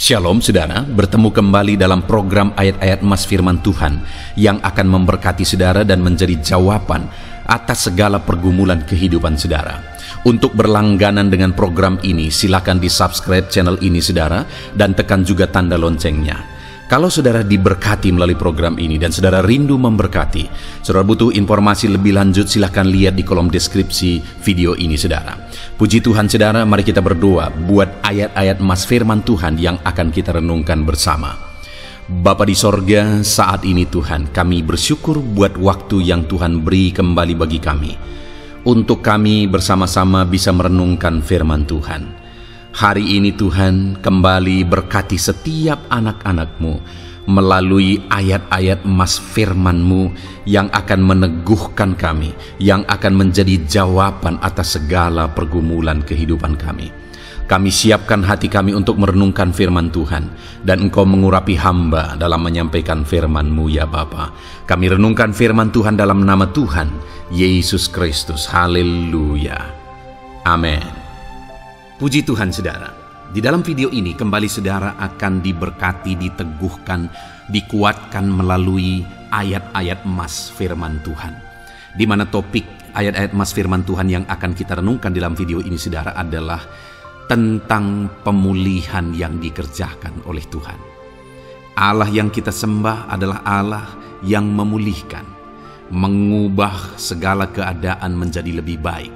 Shalom saudara, bertemu kembali dalam program ayat-ayat emas firman Tuhan yang akan memberkati saudara dan menjadi jawaban atas segala pergumulan kehidupan saudara. Untuk berlangganan dengan program ini, silakan di-subscribe channel ini saudara dan tekan juga tanda loncengnya. Kalau saudara diberkati melalui program ini dan saudara rindu memberkati, saudara butuh informasi lebih lanjut, silakan lihat di kolom deskripsi video ini saudara. Puji Tuhan saudara, mari kita berdoa buat ayat-ayat emas firman Tuhan yang akan kita renungkan bersama. Bapa di sorga, saat ini Tuhan, kami bersyukur buat waktu yang Tuhan beri kembali bagi kami, untuk kami bersama-sama bisa merenungkan firman Tuhan. Hari ini Tuhan, kembali berkati setiap anak-anak-Mu melalui ayat-ayat emas firman-Mu yang akan meneguhkan kami, yang akan menjadi jawaban atas segala pergumulan kehidupan kami. Kami siapkan hati kami untuk merenungkan firman Tuhan, dan Engkau mengurapi hamba dalam menyampaikan firman-Mu ya Bapa. Kami renungkan firman Tuhan dalam nama Tuhan Yesus Kristus. Haleluya. Amin. Puji Tuhan saudara, di dalam video ini kembali saudara akan diberkati, diteguhkan, dikuatkan melalui ayat-ayat emas firman Tuhan. Di mana topik ayat-ayat emas firman Tuhan yang akan kita renungkan dalam video ini saudara adalah tentang pemulihan yang dikerjakan oleh Tuhan. Allah yang kita sembah adalah Allah yang memulihkan, mengubah segala keadaan menjadi lebih baik.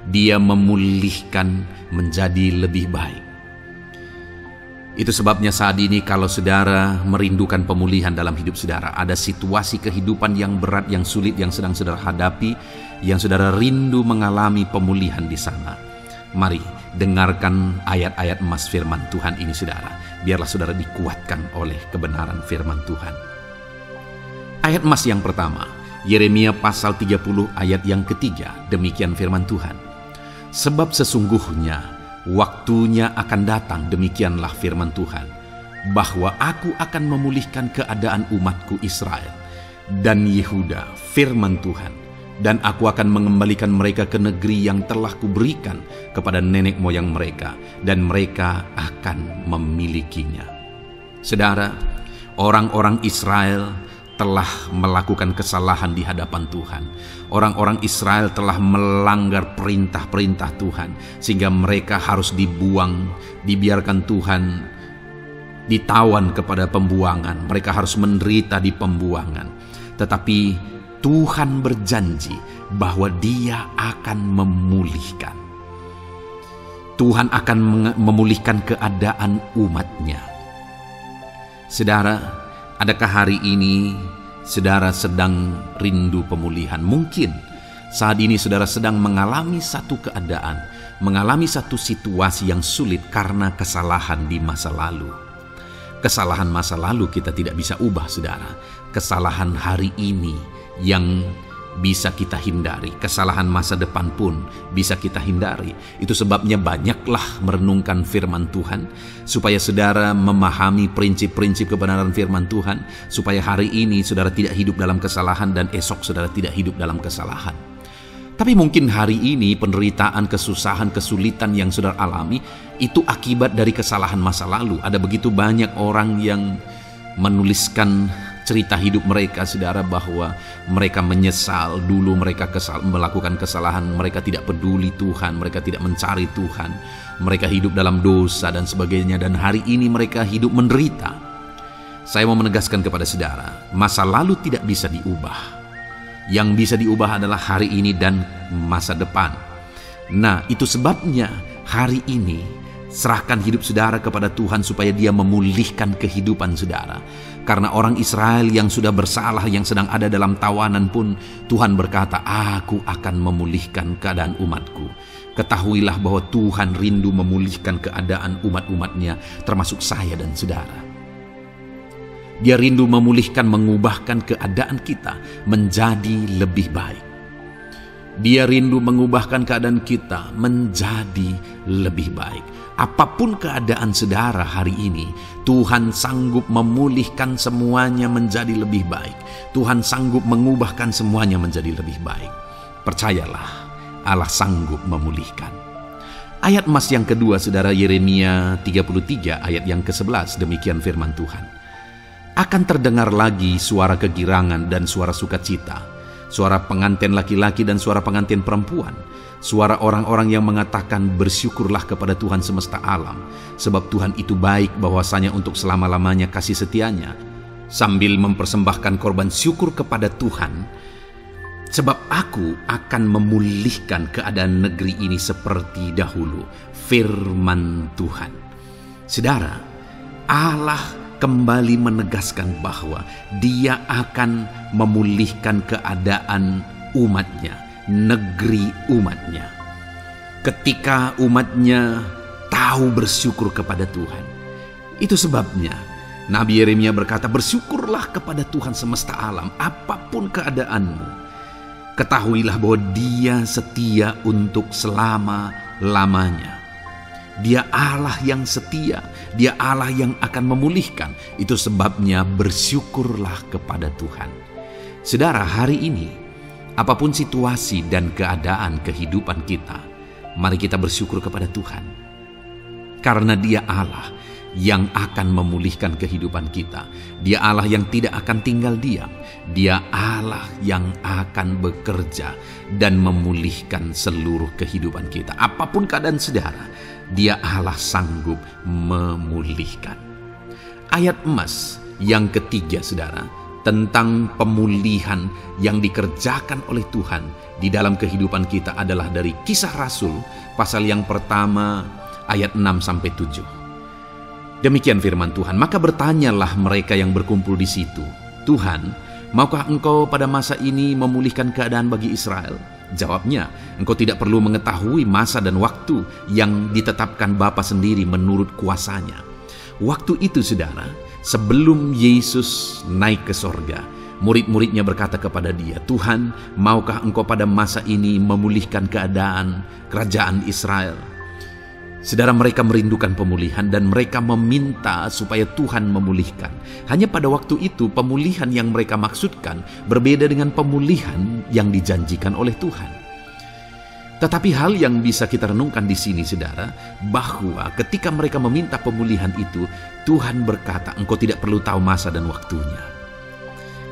Dia memulihkan menjadi lebih baik. Itu sebabnya saat ini kalau saudara merindukan pemulihan dalam hidup saudara, ada situasi kehidupan yang berat, yang sulit, yang sedang saudara hadapi, yang saudara rindu mengalami pemulihan di sana, mari dengarkan ayat-ayat emas firman Tuhan ini saudara. Biarlah saudara dikuatkan oleh kebenaran firman Tuhan. Ayat emas yang pertama, Yeremia pasal 30 ayat yang ketiga, demikian firman Tuhan. Sebab sesungguhnya waktunya akan datang, demikianlah firman Tuhan, bahwa aku akan memulihkan keadaan umatku Israel dan Yehuda, firman Tuhan, dan aku akan mengembalikan mereka ke negeri yang telah kuberikan kepada nenek moyang mereka, dan mereka akan memilikinya. Saudara, orang-orang Israel telah melakukan kesalahan di hadapan Tuhan. Orang-orang Israel telah melanggar perintah-perintah Tuhan, sehingga mereka harus dibuang, dibiarkan Tuhan ditawan kepada pembuangan. Mereka harus menderita di pembuangan. Tetapi Tuhan berjanji bahwa Dia akan memulihkan. Tuhan akan memulihkan keadaan umat-Nya. Saudara, adakah hari ini saudara sedang rindu pemulihan? Mungkin saat ini saudara sedang mengalami satu keadaan, mengalami satu situasi yang sulit karena kesalahan di masa lalu. Kesalahan masa lalu kita tidak bisa ubah saudara. Kesalahan hari ini yang bisa kita hindari, kesalahan masa depan pun bisa kita hindari. Itu sebabnya banyaklah merenungkan firman Tuhan, supaya saudara memahami prinsip-prinsip kebenaran firman Tuhan, supaya hari ini saudara tidak hidup dalam kesalahan dan esok saudara tidak hidup dalam kesalahan. Tapi mungkin hari ini penderitaan, kesusahan, kesulitan yang saudara alami itu akibat dari kesalahan masa lalu. Ada begitu banyak orang yang menuliskan cerita hidup mereka saudara, bahwa mereka menyesal dulu mereka melakukan kesalahan, mereka tidak peduli Tuhan, mereka tidak mencari Tuhan, mereka hidup dalam dosa dan sebagainya, dan hari ini mereka hidup menderita. Saya mau menegaskan kepada saudara, masa lalu tidak bisa diubah. Yang bisa diubah adalah hari ini dan masa depan. Nah, itu sebabnya hari ini serahkan hidup saudara kepada Tuhan supaya Dia memulihkan kehidupan saudara. Karena orang Israel yang sudah bersalah, yang sedang ada dalam tawanan pun, Tuhan berkata, aku akan memulihkan keadaan umatku. Ketahuilah bahwa Tuhan rindu memulihkan keadaan umat-umatnya, termasuk saya dan saudara. Dia rindu memulihkan, mengubahkan keadaan kita menjadi lebih baik. Dia rindu mengubahkan keadaan kita menjadi lebih baik. Apapun keadaan saudara hari ini, Tuhan sanggup memulihkan semuanya menjadi lebih baik. Tuhan sanggup mengubahkan semuanya menjadi lebih baik. Percayalah, Allah sanggup memulihkan. Ayat emas yang kedua, saudara, Yeremia 33 ayat yang ke-11, demikian firman Tuhan. Akan terdengar lagi suara kegirangan dan suara sukacita, suara pengantin laki-laki dan suara pengantin perempuan, suara orang-orang yang mengatakan bersyukurlah kepada Tuhan semesta alam, sebab Tuhan itu baik, bahwasanya untuk selama-lamanya kasih setianya, sambil mempersembahkan korban syukur kepada Tuhan. Sebab aku akan memulihkan keadaan negeri ini seperti dahulu, firman Tuhan. Saudara, Allah kembali menegaskan bahwa Dia akan memulihkan keadaan umatnya, negeri umatnya. Ketika umatnya tahu bersyukur kepada Tuhan. Itu sebabnya Nabi Yeremia berkata, bersyukurlah kepada Tuhan semesta alam, apapun keadaanmu. Ketahuilah bahwa Dia setia untuk selama-lamanya. Dia Allah yang setia, Dia Allah yang akan memulihkan. Itu sebabnya bersyukurlah kepada Tuhan. Saudara, hari ini, apapun situasi dan keadaan kehidupan kita, mari kita bersyukur kepada Tuhan. Karena Dia Allah yang akan memulihkan kehidupan kita. Dia Allah yang tidak akan tinggal diam. Dia Allah yang akan bekerja dan memulihkan seluruh kehidupan kita. Apapun keadaan saudara, Dia Allah sanggup memulihkan. Ayat emas yang ketiga, saudara, tentang pemulihan yang dikerjakan oleh Tuhan di dalam kehidupan kita adalah dari Kisah Rasul pasal yang pertama ayat 6-7. Demikian firman Tuhan. Maka bertanyalah mereka yang berkumpul di situ, Tuhan, maukah Engkau pada masa ini memulihkan keadaan bagi Israel? Jawabnya, Engkau tidak perlu mengetahui masa dan waktu yang ditetapkan Bapa sendiri menurut kuasanya. Waktu itu, saudara, sebelum Yesus naik ke sorga, murid-muridnya berkata kepada Dia, Tuhan, maukah Engkau pada masa ini memulihkan keadaan kerajaan Israel? Saudara, mereka merindukan pemulihan dan mereka meminta supaya Tuhan memulihkan. Hanya pada waktu itu pemulihan yang mereka maksudkan berbeda dengan pemulihan yang dijanjikan oleh Tuhan. Tetapi hal yang bisa kita renungkan di sini, saudara, bahwa ketika mereka meminta pemulihan itu, Tuhan berkata, Engkau tidak perlu tahu masa dan waktunya.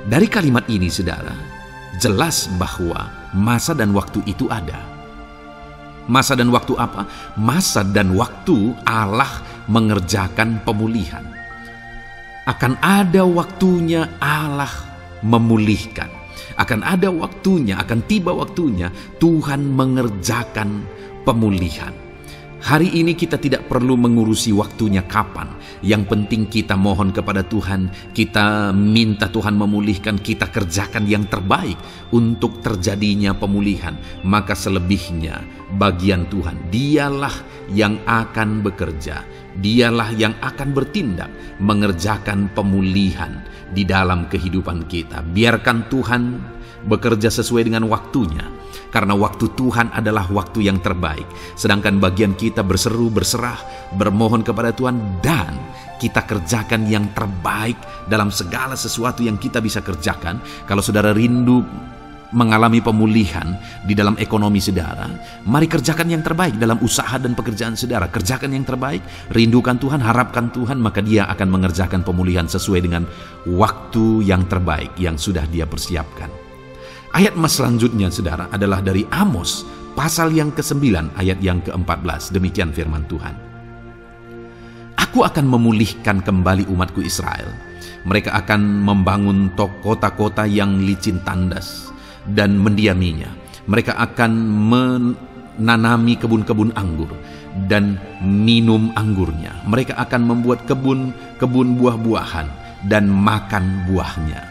Dari kalimat ini, saudara, jelas bahwa masa dan waktu itu ada. Masa dan waktu apa? Masa dan waktu Allah mengerjakan pemulihan. Akan ada waktunya Allah memulihkan. Akan ada waktunya, akan tiba waktunya Tuhan mengerjakan pemulihan. Hari ini kita tidak perlu mengurusi waktunya kapan. Yang penting kita mohon kepada Tuhan, kita minta Tuhan memulihkan, kita kerjakan yang terbaik untuk terjadinya pemulihan. Maka selebihnya bagian Tuhan. Dialah yang akan bekerja, Dialah yang akan bertindak mengerjakan pemulihan di dalam kehidupan kita. Biarkan Tuhan bekerja sesuai dengan waktunya. Karena waktu Tuhan adalah waktu yang terbaik. Sedangkan bagian kita berseru, berserah, bermohon kepada Tuhan, dan kita kerjakan yang terbaik dalam segala sesuatu yang kita bisa kerjakan. Kalau saudara rindu mengalami pemulihan di dalam ekonomi saudara, mari kerjakan yang terbaik dalam usaha dan pekerjaan saudara. Kerjakan yang terbaik, rindukan Tuhan, harapkan Tuhan, maka Dia akan mengerjakan pemulihan sesuai dengan waktu yang terbaik yang sudah Dia persiapkan. Ayat emas selanjutnya, saudara, adalah dari Amos pasal yang ke-9 ayat yang ke-14. Demikian firman Tuhan. Aku akan memulihkan kembali umatku Israel. Mereka akan membangun kota-kota yang licin tandas dan mendiaminya. Mereka akan menanami kebun-kebun anggur dan minum anggurnya. Mereka akan membuat kebun buah-buahan dan makan buahnya.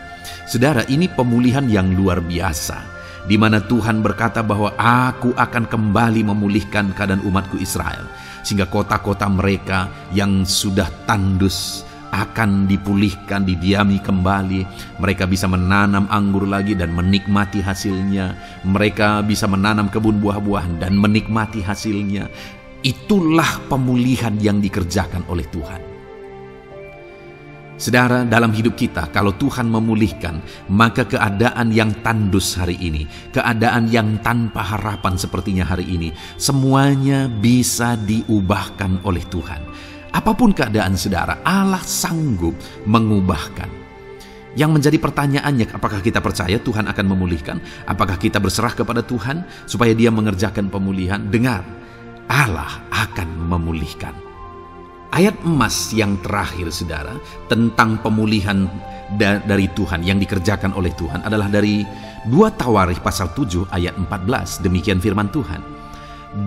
Saudara, ini pemulihan yang luar biasa, di mana Tuhan berkata bahwa aku akan kembali memulihkan keadaan umatku Israel, sehingga kota-kota mereka yang sudah tandus akan dipulihkan, didiami kembali. Mereka bisa menanam anggur lagi dan menikmati hasilnya. Mereka bisa menanam kebun buah-buahan dan menikmati hasilnya. Itulah pemulihan yang dikerjakan oleh Tuhan. Saudara, dalam hidup kita, kalau Tuhan memulihkan, maka keadaan yang tandus hari ini, keadaan yang tanpa harapan sepertinya hari ini, semuanya bisa diubahkan oleh Tuhan. Apapun keadaan saudara, Allah sanggup mengubahkan. Yang menjadi pertanyaannya, apakah kita percaya Tuhan akan memulihkan? Apakah kita berserah kepada Tuhan supaya Dia mengerjakan pemulihan? Dengar, Allah akan memulihkan. Ayat emas yang terakhir saudara tentang pemulihan dari Tuhan yang dikerjakan oleh Tuhan adalah dari 2 Tawarikh pasal 7 ayat 14. Demikian firman Tuhan.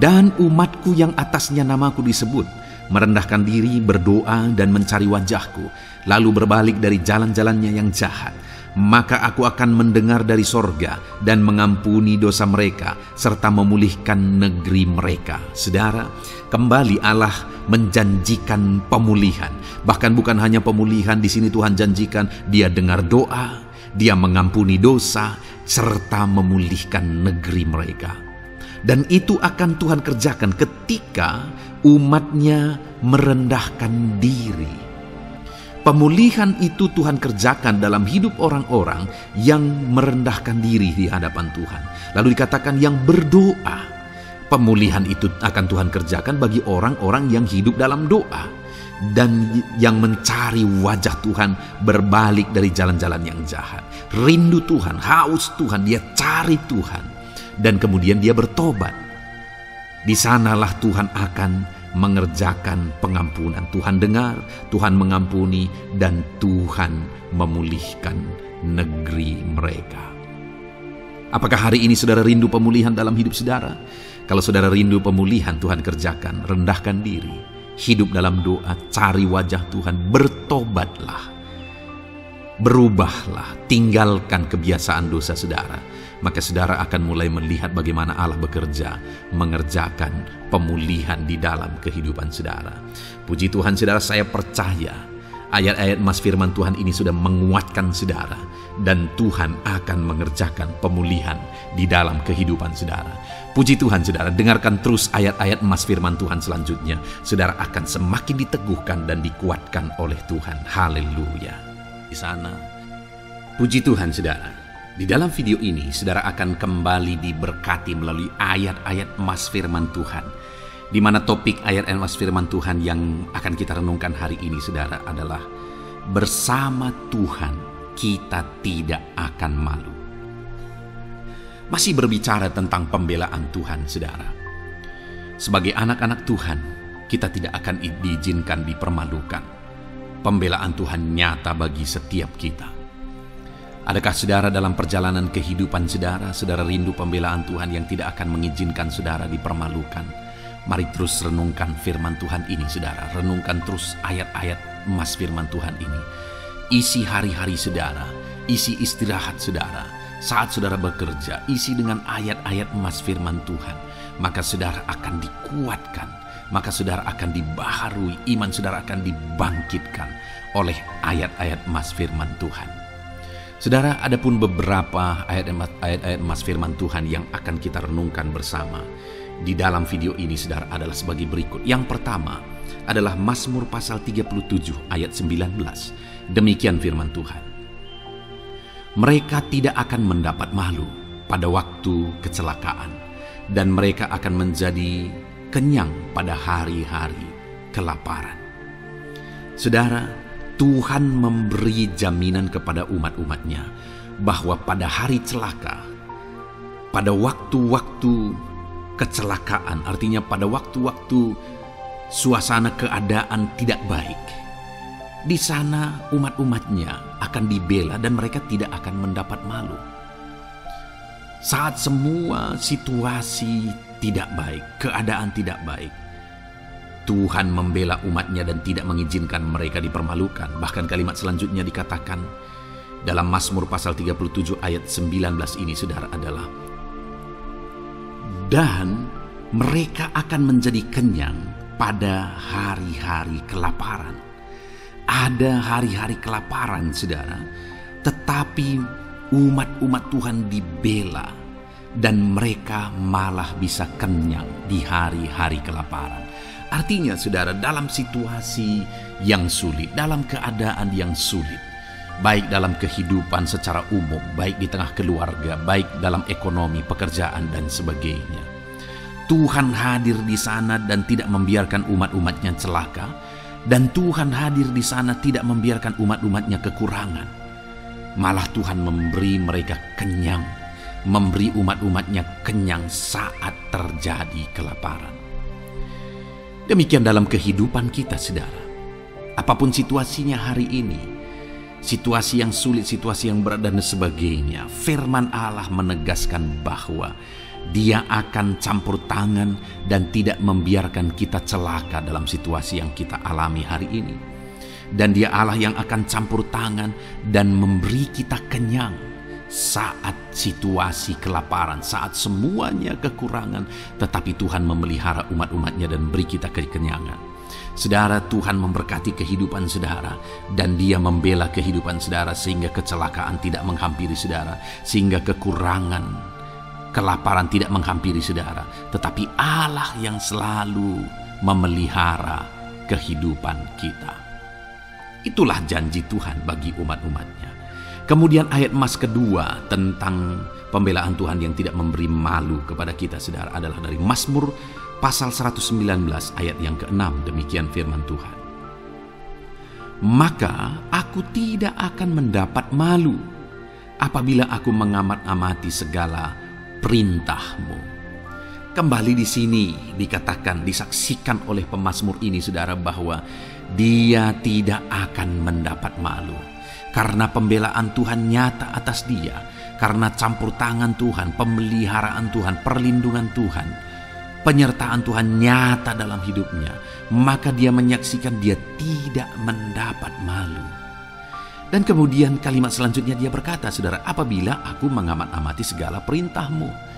Dan umatku yang atasnya namaku disebut, merendahkan diri, berdoa dan mencari wajahku, lalu berbalik dari jalan-jalannya yang jahat, maka aku akan mendengar dari sorga dan mengampuni dosa mereka serta memulihkan negeri mereka. Saudara, kembali Allah menjanjikan pemulihan. Bahkan bukan hanya pemulihan, di sini Tuhan janjikan Dia dengar doa, Dia mengampuni dosa serta memulihkan negeri mereka. Dan itu akan Tuhan kerjakan ketika umatnya merendahkan diri. Pemulihan itu Tuhan kerjakan dalam hidup orang-orang yang merendahkan diri di hadapan Tuhan. Lalu dikatakan yang berdoa. Pemulihan itu akan Tuhan kerjakan bagi orang-orang yang hidup dalam doa dan yang mencari wajah Tuhan, berbalik dari jalan-jalan yang jahat. Rindu Tuhan, haus Tuhan, dia cari Tuhan dan kemudian dia bertobat. Di sanalah Tuhan akan mengerjakan pengampunan. Tuhan dengar, Tuhan mengampuni, dan Tuhan memulihkan negeri mereka. Apakah hari ini saudara rindu pemulihan dalam hidup saudara? Kalau saudara rindu pemulihan, Tuhan kerjakan. Rendahkan diri, hidup dalam doa, cari wajah Tuhan, bertobatlah, berubahlah, tinggalkan kebiasaan dosa saudara. Maka saudara akan mulai melihat bagaimana Allah bekerja, mengerjakan pemulihan di dalam kehidupan saudara. Puji Tuhan saudara, saya percaya ayat-ayat emas firman Tuhan ini sudah menguatkan saudara, dan Tuhan akan mengerjakan pemulihan di dalam kehidupan saudara. Puji Tuhan saudara, dengarkan terus ayat-ayat emas firman Tuhan selanjutnya. Saudara akan semakin diteguhkan dan dikuatkan oleh Tuhan. Haleluya. Di sana, puji Tuhan saudara, di dalam video ini saudara akan kembali diberkati melalui ayat-ayat emas firman Tuhan, di mana topik ayat emas firman Tuhan yang akan kita renungkan hari ini saudara adalah bersama Tuhan kita tidak akan malu. Masih berbicara tentang pembelaan Tuhan saudara. Sebagai anak-anak Tuhan, kita tidak akan diizinkan dipermalukan. Pembelaan Tuhan nyata bagi setiap kita. Adakah saudara dalam perjalanan kehidupan saudara, saudara rindu pembelaan Tuhan yang tidak akan mengizinkan saudara dipermalukan? Mari terus renungkan firman Tuhan ini saudara. Renungkan terus ayat-ayat emas firman Tuhan ini. Isi hari-hari saudara, isi istirahat saudara, saat saudara bekerja, isi dengan ayat-ayat emas firman Tuhan. Maka saudara akan dikuatkan, maka saudara akan dibaharui, iman saudara akan dibangkitkan oleh ayat-ayat emas firman Tuhan. Saudara, ada pun beberapa ayat-ayat emas firman Tuhan yang akan kita renungkan bersama di dalam video ini saudara adalah sebagai berikut. Yang pertama adalah Mazmur pasal 37 ayat 19. Demikian firman Tuhan. Mereka tidak akan mendapat malu pada waktu kecelakaan, dan mereka akan menjadi kenyang pada hari-hari kelaparan. Saudara, Tuhan memberi jaminan kepada umat-umatnya bahwa pada hari celaka, pada waktu-waktu kecelakaan, artinya pada waktu-waktu suasana keadaan tidak baik, di sana umat-umatnya akan dibela dan mereka tidak akan mendapat malu. Saat semua situasi tidak baik, keadaan tidak baik, Tuhan membela umatnya dan tidak mengizinkan mereka dipermalukan. Bahkan kalimat selanjutnya dikatakan dalam Mazmur pasal 37 ayat 19 ini saudara adalah, dan mereka akan menjadi kenyang pada hari-hari kelaparan. Ada hari-hari kelaparan saudara, tetapi umat-umat Tuhan dibela dan mereka malah bisa kenyang di hari-hari kelaparan. Artinya saudara, dalam situasi yang sulit, dalam keadaan yang sulit, baik dalam kehidupan secara umum, baik di tengah keluarga, baik dalam ekonomi, pekerjaan dan sebagainya, Tuhan hadir di sana dan tidak membiarkan umat-umatnya celaka, dan Tuhan hadir di sana tidak membiarkan umat-umatnya kekurangan. Malah Tuhan memberi mereka kenyang, memberi umat-umatnya kenyang saat terjadi kelaparan. Demikian dalam kehidupan kita, saudara. Apapun situasinya hari ini, situasi yang sulit, situasi yang berat dan sebagainya, firman Allah menegaskan bahwa Dia akan campur tangan dan tidak membiarkan kita celaka dalam situasi yang kita alami hari ini. Dan Dia Allah yang akan campur tangan dan memberi kita kenyang saat situasi kelaparan, saat semuanya kekurangan, tetapi Tuhan memelihara umat-umatnya dan beri kita kekenyangan. Saudara, Tuhan memberkati kehidupan saudara, dan Dia membela kehidupan saudara sehingga kecelakaan tidak menghampiri saudara, sehingga kekurangan, kelaparan tidak menghampiri saudara. Tetapi Allah yang selalu memelihara kehidupan kita. Itulah janji Tuhan bagi umat-umatnya. Kemudian ayat emas kedua tentang pembelaan Tuhan yang tidak memberi malu kepada kita, saudara, adalah dari Mazmur pasal 119 ayat yang ke-6. Demikian firman Tuhan. Maka aku tidak akan mendapat malu apabila aku mengamat-amati segala perintah-Mu. Kembali di sini dikatakan, disaksikan oleh pemazmur ini, saudara, bahwa dia tidak akan mendapat malu. Karena pembelaan Tuhan nyata atas dia, karena campur tangan Tuhan, pemeliharaan Tuhan, perlindungan Tuhan, penyertaan Tuhan nyata dalam hidupnya, maka dia menyaksikan dia tidak mendapat malu. Dan kemudian kalimat selanjutnya dia berkata, saudara, apabila aku mengamat-amati segala perintah-Mu.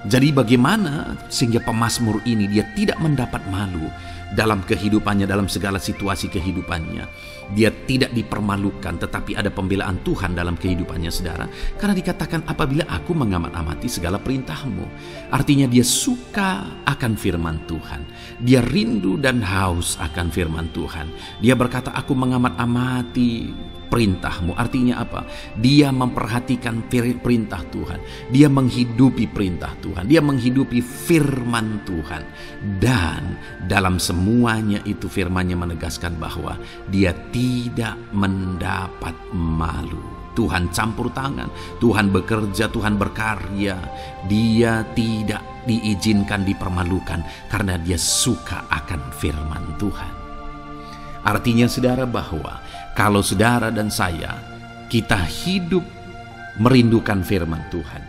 Jadi bagaimana sehingga pemazmur ini dia tidak mendapat malu dalam kehidupannya, dalam segala situasi kehidupannya. Dia tidak dipermalukan, tetapi ada pembelaan Tuhan dalam kehidupannya, saudara. Karena dikatakan apabila aku mengamat-amati segala perintah-Mu. Artinya dia suka akan firman Tuhan. Dia rindu dan haus akan firman Tuhan. Dia berkata, aku mengamat-amati perintah-Mu. Artinya apa? Dia memperhatikan perintah Tuhan. Dia menghidupi perintah Tuhan. Dia menghidupi firman Tuhan. Dan dalam semuanya itu firman-Nya menegaskan bahwa dia tidak mendapat malu. Tuhan campur tangan, Tuhan bekerja, Tuhan berkarya. Dia tidak diizinkan dipermalukan karena dia suka akan firman Tuhan. Artinya, saudara, bahwa kalau saudara dan saya, kita hidup merindukan firman Tuhan,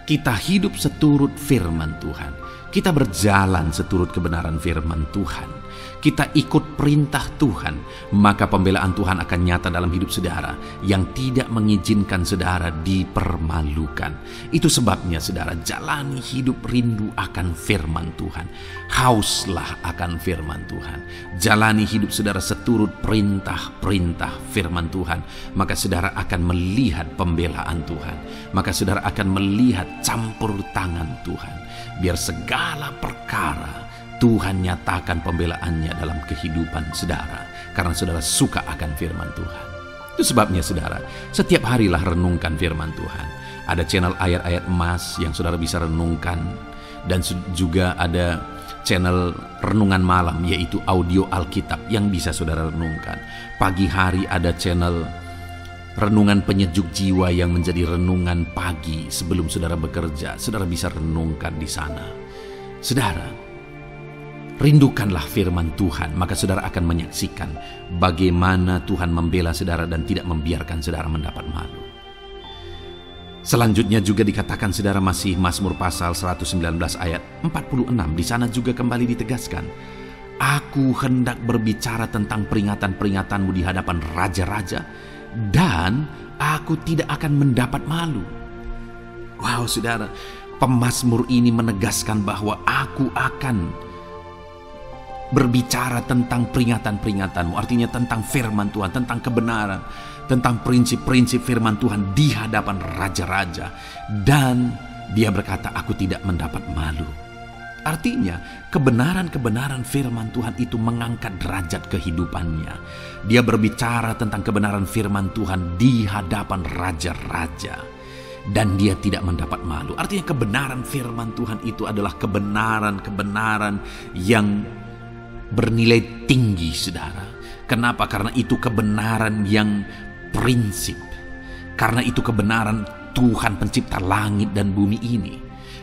kita hidup seturut firman Tuhan, kita berjalan seturut kebenaran firman Tuhan, kita ikut perintah Tuhan, maka pembelaan Tuhan akan nyata dalam hidup saudara yang tidak mengizinkan saudara dipermalukan. Itu sebabnya, saudara, jalani hidup rindu akan firman Tuhan. Hauslah akan firman Tuhan. Jalani hidup saudara seturut perintah-perintah firman Tuhan, maka saudara akan melihat pembelaan Tuhan. Maka saudara akan melihat campur tangan Tuhan. Biar segala perkara Tuhan nyatakan pembelaannya dalam kehidupan saudara, karena saudara suka akan firman Tuhan. Itu sebabnya, saudara, setiap harilah renungkan firman Tuhan. Ada channel ayat-ayat emas yang saudara bisa renungkan, dan juga ada channel renungan malam, yaitu audio Alkitab yang bisa saudara renungkan. Pagi hari ada channel renungan penyejuk jiwa yang menjadi renungan pagi sebelum saudara bekerja. Saudara bisa renungkan di sana. Saudara, rindukanlah firman Tuhan, maka saudara akan menyaksikan bagaimana Tuhan membela saudara dan tidak membiarkan saudara mendapat malu. Selanjutnya juga dikatakan, saudara, masih Mazmur pasal 119 ayat 46. Di sana juga kembali ditegaskan, aku hendak berbicara tentang peringatan-peringatan-Mu di hadapan raja-raja, dan aku tidak akan mendapat malu. Wow, saudara, pemazmur ini menegaskan bahwa aku akan berbicara tentang peringatan-peringatan-Mu, artinya tentang firman Tuhan, tentang kebenaran, tentang prinsip-prinsip firman Tuhan di hadapan raja-raja. Dan dia berkata, aku tidak mendapat malu. Artinya, kebenaran-kebenaran firman Tuhan itu mengangkat derajat kehidupannya. Dia berbicara tentang kebenaran firman Tuhan di hadapan raja-raja. Dan dia tidak mendapat malu. Artinya kebenaran firman Tuhan itu adalah kebenaran-kebenaran yang bernilai tinggi, saudara. Kenapa? Karena itu kebenaran yang prinsip. Karena itu kebenaran Tuhan pencipta langit dan bumi ini.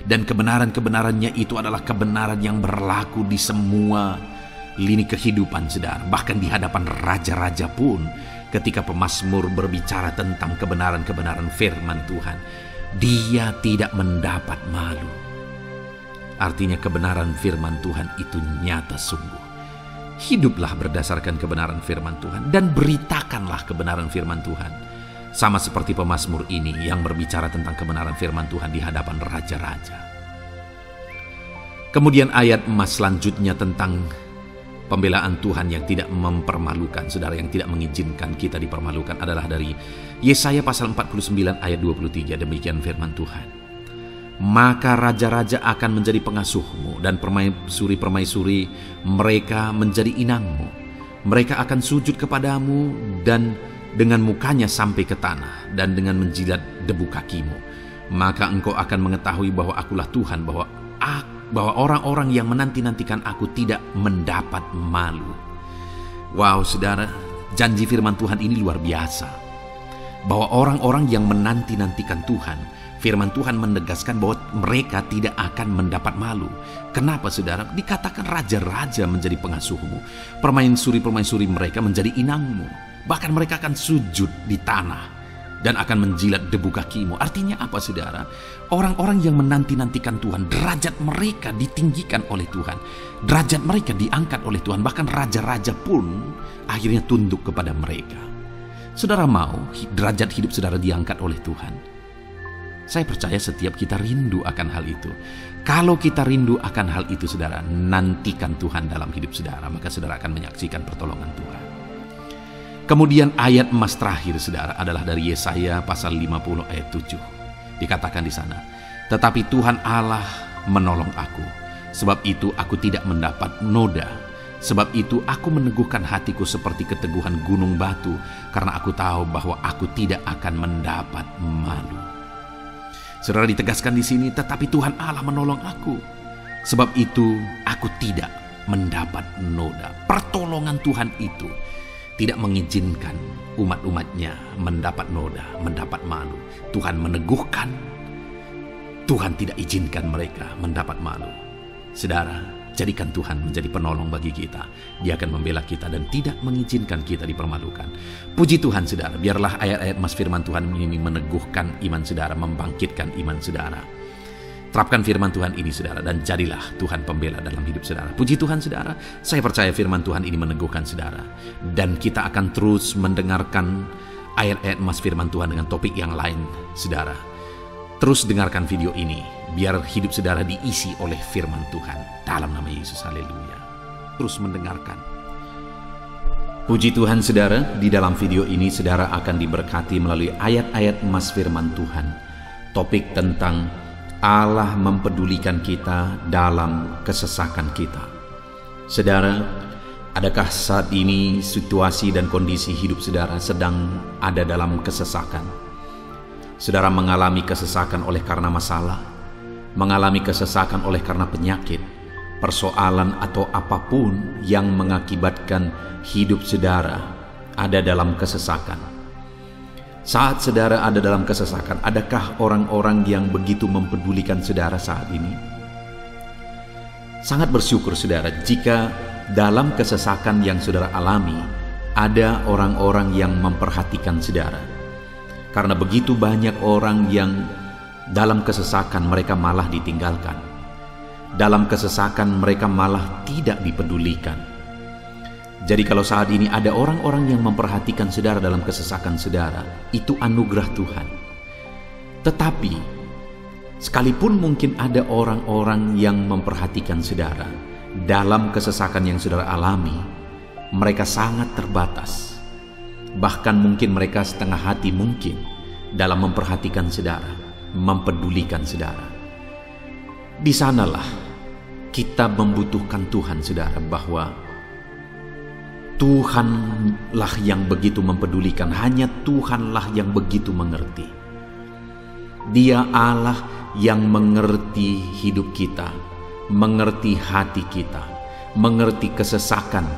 Dan kebenaran-kebenarannya itu adalah kebenaran yang berlaku di semua lini kehidupan, saudara. Bahkan di hadapan raja-raja pun, ketika pemazmur berbicara tentang kebenaran-kebenaran firman Tuhan, dia tidak mendapat malu. Artinya kebenaran firman Tuhan itu nyata sungguh. Hiduplah berdasarkan kebenaran firman Tuhan dan beritakanlah kebenaran firman Tuhan. Sama seperti pemazmur ini yang berbicara tentang kebenaran firman Tuhan di hadapan raja-raja. Kemudian ayat emas selanjutnya tentang pembelaan Tuhan yang tidak mempermalukan, saudara, yang tidak mengizinkan kita dipermalukan adalah dari Yesaya pasal 49 ayat 23. Demikian firman Tuhan. Maka raja-raja akan menjadi pengasuhmu dan permaisuri-permaisuri mereka menjadi inangmu. Mereka akan sujud kepadamu dan dengan mukanya sampai ke tanah dan dengan menjilat debu kakimu. Maka engkau akan mengetahui bahwa akulah Tuhan, bahwa orang-orang yang menanti-nantikan aku tidak mendapat malu. Wow, saudara, janji firman Tuhan ini luar biasa. Bahwa orang-orang yang menanti-nantikan Tuhan, firman Tuhan menegaskan bahwa mereka tidak akan mendapat malu. Kenapa, saudara? Dikatakan raja-raja menjadi pengasuhmu, permaisuri-permaisuri mereka menjadi inangmu. Bahkan mereka akan sujud di tanah dan akan menjilat debu kakimu. Artinya apa, saudara? Orang-orang yang menanti-nantikan Tuhan, derajat mereka ditinggikan oleh Tuhan. Derajat mereka diangkat oleh Tuhan. Bahkan raja-raja pun akhirnya tunduk kepada mereka. Saudara mau derajat hidup saudara diangkat oleh Tuhan? Saya percaya setiap kita rindu akan hal itu. Kalau kita rindu akan hal itu, saudara, nantikan Tuhan dalam hidup saudara, maka saudara akan menyaksikan pertolongan Tuhan. Kemudian ayat emas terakhir, saudara, adalah dari Yesaya pasal 50 ayat 7. Dikatakan di sana, tetapi Tuhan Allah menolong aku, sebab itu aku tidak mendapat noda. Sebab itu aku meneguhkan hatiku seperti keteguhan gunung batu, karena aku tahu bahwa aku tidak akan mendapat malu. Saudara, ditegaskan di sini, tetapi Tuhan Allah menolong aku, sebab itu aku tidak mendapat noda. Pertolongan Tuhan itu tidak mengizinkan umat-umatnya mendapat noda, mendapat malu. Tuhan meneguhkan, Tuhan tidak izinkan mereka mendapat malu. Saudara, jadikan Tuhan menjadi penolong bagi kita. Dia akan membela kita dan tidak mengizinkan kita dipermalukan. Puji Tuhan, saudara, biarlah ayat-ayat emas firman Tuhan ini meneguhkan iman saudara, membangkitkan iman saudara. Terapkan firman Tuhan ini, saudara, dan jadilah Tuhan pembela dalam hidup saudara. Puji Tuhan, saudara, saya percaya firman Tuhan ini meneguhkan saudara. Dan kita akan terus mendengarkan ayat-ayat emas firman Tuhan dengan topik yang lain, saudara. Terus dengarkan video ini, biar hidup saudara diisi oleh firman Tuhan. Dalam nama Yesus, haleluya. Terus mendengarkan. Puji Tuhan, saudara, di dalam video ini saudara akan diberkati melalui ayat-ayat emas firman Tuhan. Topik tentang Allah mempedulikan kita dalam kesesakan kita. Saudara, adakah saat ini situasi dan kondisi hidup saudara sedang ada dalam kesesakan? Saudara mengalami kesesakan oleh karena masalah, mengalami kesesakan oleh karena penyakit, persoalan atau apapun yang mengakibatkan hidup saudara ada dalam kesesakan. Saat saudara ada dalam kesesakan, adakah orang-orang yang begitu mempedulikan saudara saat ini? Sangat bersyukur, saudara, jika dalam kesesakan yang saudara alami, ada orang-orang yang memperhatikan saudara. Karena begitu banyak orang yang dalam kesesakan mereka malah ditinggalkan. Dalam kesesakan mereka malah tidak dipedulikan. Jadi kalau saat ini ada orang-orang yang memperhatikan saudara dalam kesesakan saudara, itu anugerah Tuhan. Tetapi, sekalipun mungkin ada orang-orang yang memperhatikan saudara dalam kesesakan yang saudara alami, mereka sangat terbatas. Bahkan mungkin mereka setengah hati mungkin dalam memperhatikan saudara, mempedulikan saudara. Di sanalah kita membutuhkan Tuhan, saudara, bahwa Tuhanlah yang begitu mempedulikan, hanya Tuhanlah yang begitu mengerti. Dia Allah yang mengerti hidup kita, mengerti hati kita, mengerti kesesakan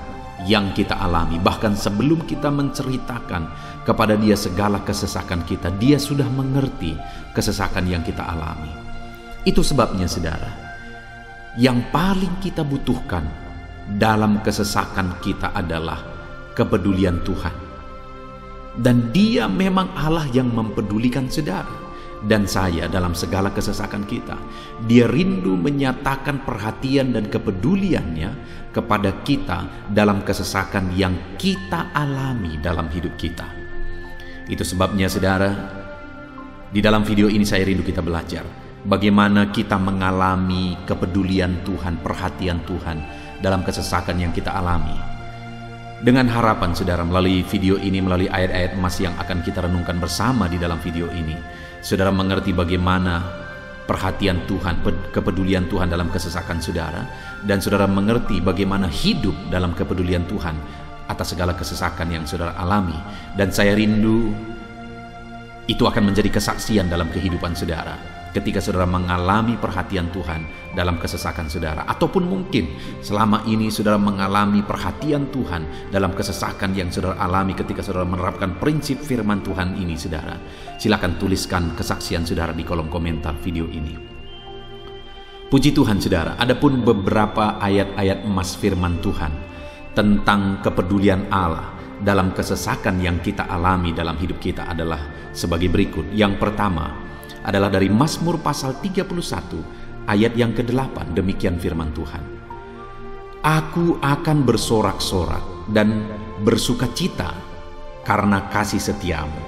yang kita alami. Bahkan sebelum kita menceritakan kepada Dia segala kesesakan kita, Dia sudah mengerti kesesakan yang kita alami. Itu sebabnya, saudara, yang paling kita butuhkan dalam kesesakan kita adalah kepedulian Tuhan. Dan Dia memang Allah yang mempedulikan saudara dan saya dalam segala kesesakan kita. Dia rindu menyatakan perhatian dan kepeduliannya kepada kita dalam kesesakan yang kita alami dalam hidup kita. Itu sebabnya, saudara, di dalam video ini saya rindu kita belajar bagaimana kita mengalami kepedulian Tuhan, perhatian Tuhan dalam kesesakan yang kita alami. Dengan harapan, saudara, melalui video ini, melalui ayat-ayat emas yang akan kita renungkan bersama di dalam video ini, saudara mengerti bagaimana perhatian Tuhan, kepedulian Tuhan dalam kesesakan saudara, dan saudara mengerti bagaimana hidup dalam kepedulian Tuhan atas segala kesesakan yang saudara alami. Dan saya rindu itu akan menjadi kesaksian dalam kehidupan saudara ketika saudara mengalami perhatian Tuhan dalam kesesakan saudara, ataupun mungkin selama ini saudara mengalami perhatian Tuhan dalam kesesakan yang saudara alami ketika saudara menerapkan prinsip firman Tuhan ini. Saudara, silakan tuliskan kesaksian saudara di kolom komentar video ini. Puji Tuhan, saudara, adapun beberapa ayat-ayat emas firman Tuhan tentang kepedulian Allah dalam kesesakan yang kita alami dalam hidup kita adalah sebagai berikut. Yang pertama adalah dari Mazmur pasal 31 ayat yang ke-8. Demikian firman Tuhan. Aku akan bersorak-sorak dan bersukacita karena kasih setiamu,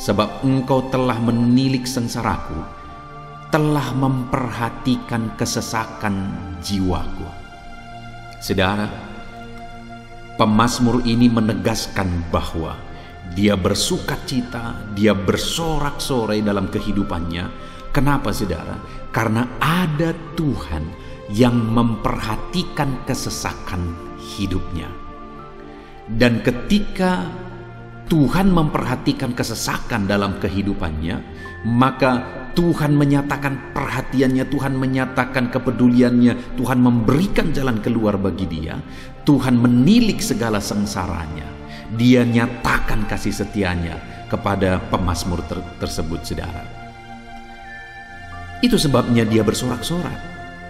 sebab engkau telah menilik sengsaraku, telah memperhatikan kesesakan jiwaku. Saudara, pemazmur ini menegaskan bahwa dia bersukacita, dia bersorak-sorai dalam kehidupannya. Kenapa, saudara? Karena ada Tuhan yang memperhatikan kesesakan hidupnya. Dan ketika Tuhan memperhatikan kesesakan dalam kehidupannya, maka Tuhan menyatakan perhatiannya, Tuhan menyatakan kepeduliannya, Tuhan memberikan jalan keluar bagi dia, Tuhan menilik segala sengsaranya. Dia nyatakan kasih setianya kepada pemazmur tersebut, saudara. Itu sebabnya dia bersorak-sorak,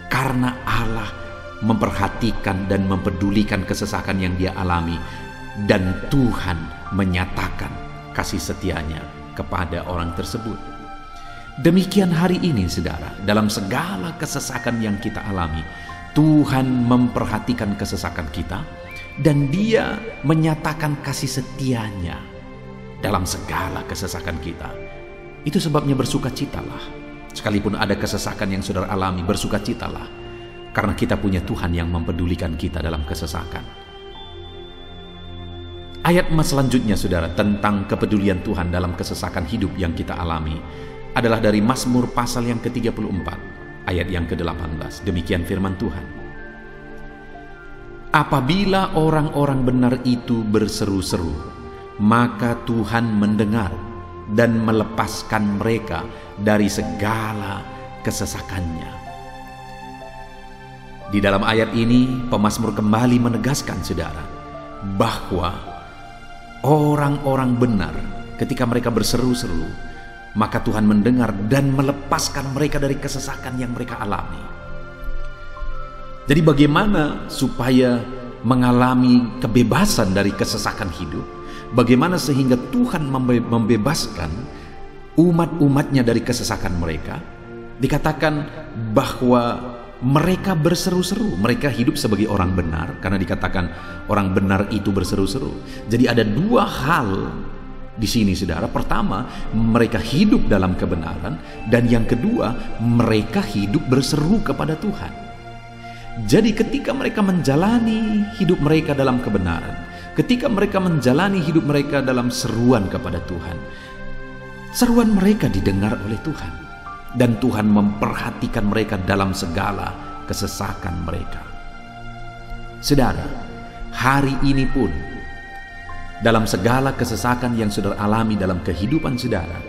karena Allah memperhatikan dan mempedulikan kesesakan yang dia alami, dan Tuhan menyatakan kasih setianya kepada orang tersebut. Demikian hari ini, saudara, dalam segala kesesakan yang kita alami, Tuhan memperhatikan kesesakan kita, dan Dia menyatakan kasih setianya dalam segala kesesakan kita. Itu sebabnya bersukacitalah. Sekalipun ada kesesakan yang saudara alami, bersukacitalah, karena kita punya Tuhan yang mempedulikan kita dalam kesesakan. Ayat emas selanjutnya, saudara, tentang kepedulian Tuhan dalam kesesakan hidup yang kita alami adalah dari Mazmur pasal yang ke-34 ayat yang ke-18. Demikian firman Tuhan. Apabila orang-orang benar itu berseru-seru, maka Tuhan mendengar dan melepaskan mereka dari segala kesesakannya. Di dalam ayat ini, pemazmur kembali menegaskan, saudara, bahwa orang-orang benar ketika mereka berseru-seru, maka Tuhan mendengar dan melepaskan mereka dari kesesakan yang mereka alami. Jadi bagaimana supaya mengalami kebebasan dari kesesakan hidup? Bagaimana sehingga Tuhan membebaskan umat-umatnya dari kesesakan mereka? Dikatakan bahwa mereka berseru-seru, mereka hidup sebagai orang benar, karena dikatakan orang benar itu berseru-seru. Jadi ada dua hal di sini, saudara. Pertama, mereka hidup dalam kebenaran, dan yang kedua, mereka hidup berseru kepada Tuhan. Jadi ketika mereka menjalani hidup mereka dalam kebenaran, ketika mereka menjalani hidup mereka dalam seruan kepada Tuhan, seruan mereka didengar oleh Tuhan, dan Tuhan memperhatikan mereka dalam segala kesesakan mereka. Saudara, hari ini pun dalam segala kesesakan yang saudara alami dalam kehidupan saudara,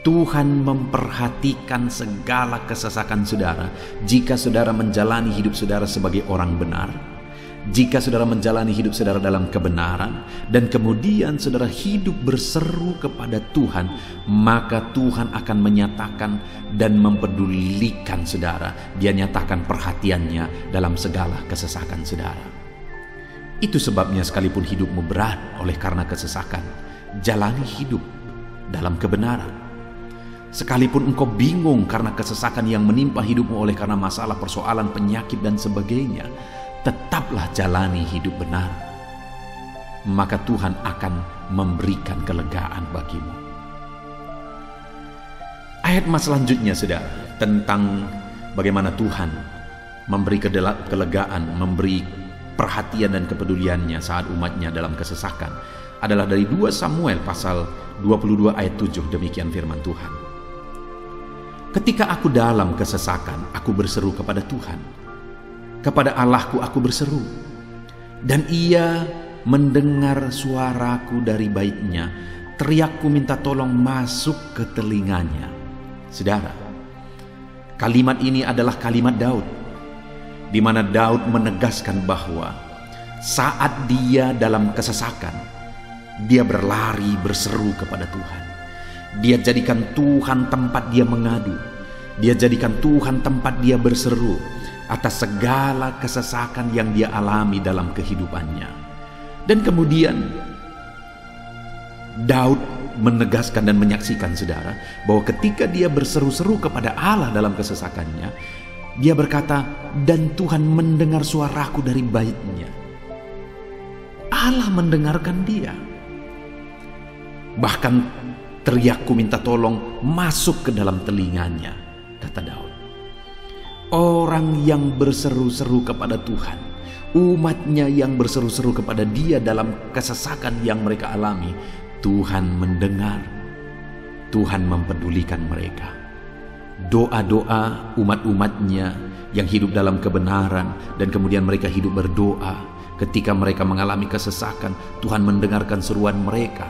Tuhan memperhatikan segala kesesakan saudara. Jika saudara menjalani hidup saudara sebagai orang benar, jika saudara menjalani hidup saudara dalam kebenaran, dan kemudian saudara hidup berseru kepada Tuhan, maka Tuhan akan menyatakan dan mempedulikan saudara. Dia nyatakan perhatiannya dalam segala kesesakan saudara. Itu sebabnya sekalipun hidupmu berat oleh karena kesesakan, jalani hidup dalam kebenaran. Sekalipun engkau bingung karena kesesakan yang menimpa hidupmu oleh karena masalah, persoalan, penyakit dan sebagainya, tetaplah jalani hidup benar. Maka Tuhan akan memberikan kelegaan bagimu. Ayat mas selanjutnya saudara, tentang bagaimana Tuhan memberi kelegaan, memberi perhatian dan kepeduliannya saat umatnya dalam kesesakan, adalah dari 2 Samuel pasal 22 ayat 7. Demikian firman Tuhan. Ketika aku dalam kesesakan, aku berseru kepada Tuhan. Kepada Allahku aku berseru, dan Ia mendengar suaraku dari baitnya. Teriakku minta tolong masuk ke telinganya. Saudara, kalimat ini adalah kalimat Daud, di mana Daud menegaskan bahwa saat dia dalam kesesakan, dia berlari berseru kepada Tuhan. Dia jadikan Tuhan tempat dia mengadu. Dia jadikan Tuhan tempat dia berseru atas segala kesesakan yang dia alami dalam kehidupannya. Dan kemudian Daud menegaskan dan menyaksikan saudara, bahwa ketika dia berseru-seru kepada Allah dalam kesesakannya, dia berkata, dan Tuhan mendengar suaraku dari baitnya. Allah mendengarkan dia. Bahkan teriakku minta tolong masuk ke dalam telinganya, kata Daud. Orang yang berseru-seru kepada Tuhan, umatnya yang berseru-seru kepada dia dalam kesesakan yang mereka alami, Tuhan mendengar, Tuhan mempedulikan mereka. Doa-doa umat-umatnya yang hidup dalam kebenaran, dan kemudian mereka hidup berdoa ketika mereka mengalami kesesakan, Tuhan mendengarkan seruan mereka,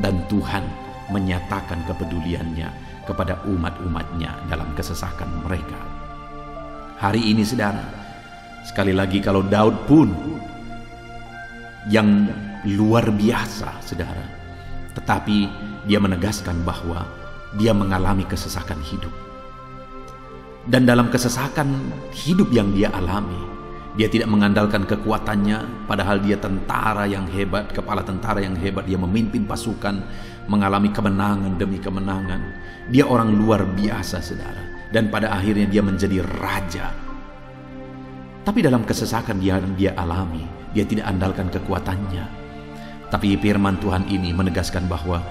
dan Tuhan menyatakan kepeduliannya kepada umat-umatnya dalam kesesakan mereka. Hari ini saudara, sekali lagi kalau Daud pun yang luar biasa saudara, tetapi dia menegaskan bahwa dia mengalami kesesakan hidup. Dan dalam kesesakan hidup yang dia alami, dia tidak mengandalkan kekuatannya, padahal dia tentara yang hebat, kepala tentara yang hebat. Dia memimpin pasukan, mengalami kemenangan demi kemenangan. Dia orang luar biasa saudara, dan pada akhirnya dia menjadi raja. Tapi dalam kesesakan yang dia alami, dia tidak andalkan kekuatannya. Tapi firman Tuhan ini menegaskan bahwa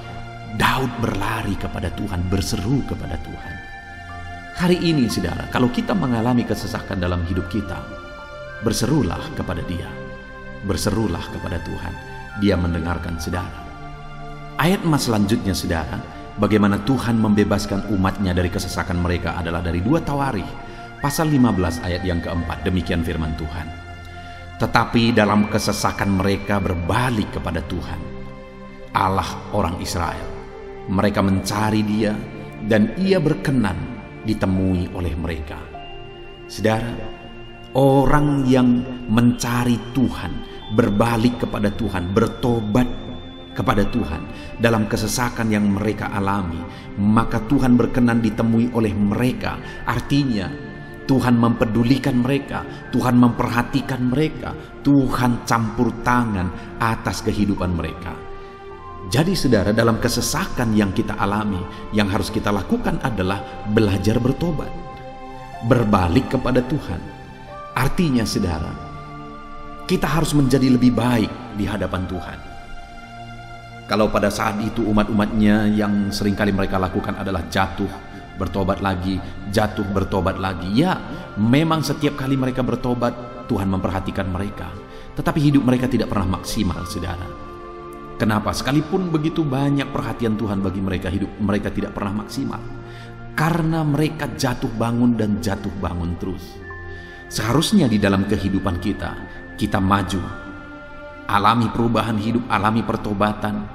Daud berlari kepada Tuhan, berseru kepada Tuhan. Hari ini saudara, kalau kita mengalami kesesakan dalam hidup kita, berserulah kepada Dia, berserulah kepada Tuhan. Dia mendengarkan saudara. Ayat emas selanjutnya saudara, bagaimana Tuhan membebaskan umatnya dari kesesakan mereka adalah dari 2 Tawarikh pasal 15 ayat yang keempat. Demikian firman Tuhan. Tetapi dalam kesesakan mereka berbalik kepada Tuhan, Allah orang Israel. Mereka mencari Dia, dan Ia berkenan ditemui oleh mereka. Saudara, orang yang mencari Tuhan, berbalik kepada Tuhan, bertobat kepada Tuhan dalam kesesakan yang mereka alami, maka Tuhan berkenan ditemui oleh mereka. Artinya Tuhan mempedulikan mereka, Tuhan memperhatikan mereka, Tuhan campur tangan atas kehidupan mereka. Jadi saudara, dalam kesesakan yang kita alami, yang harus kita lakukan adalah belajar bertobat, berbalik kepada Tuhan. Artinya saudara, kita harus menjadi lebih baik di hadapan Tuhan. Kalau pada saat itu umat-umatnya yang seringkali mereka lakukan adalah jatuh, bertobat lagi, jatuh, bertobat lagi. Ya, memang setiap kali mereka bertobat, Tuhan memperhatikan mereka. Tetapi hidup mereka tidak pernah maksimal, saudara. Kenapa? Sekalipun begitu banyak perhatian Tuhan bagi mereka, hidup mereka tidak pernah maksimal. Karena mereka jatuh bangun dan jatuh bangun terus. Seharusnya di dalam kehidupan kita maju, alami perubahan hidup, alami pertobatan,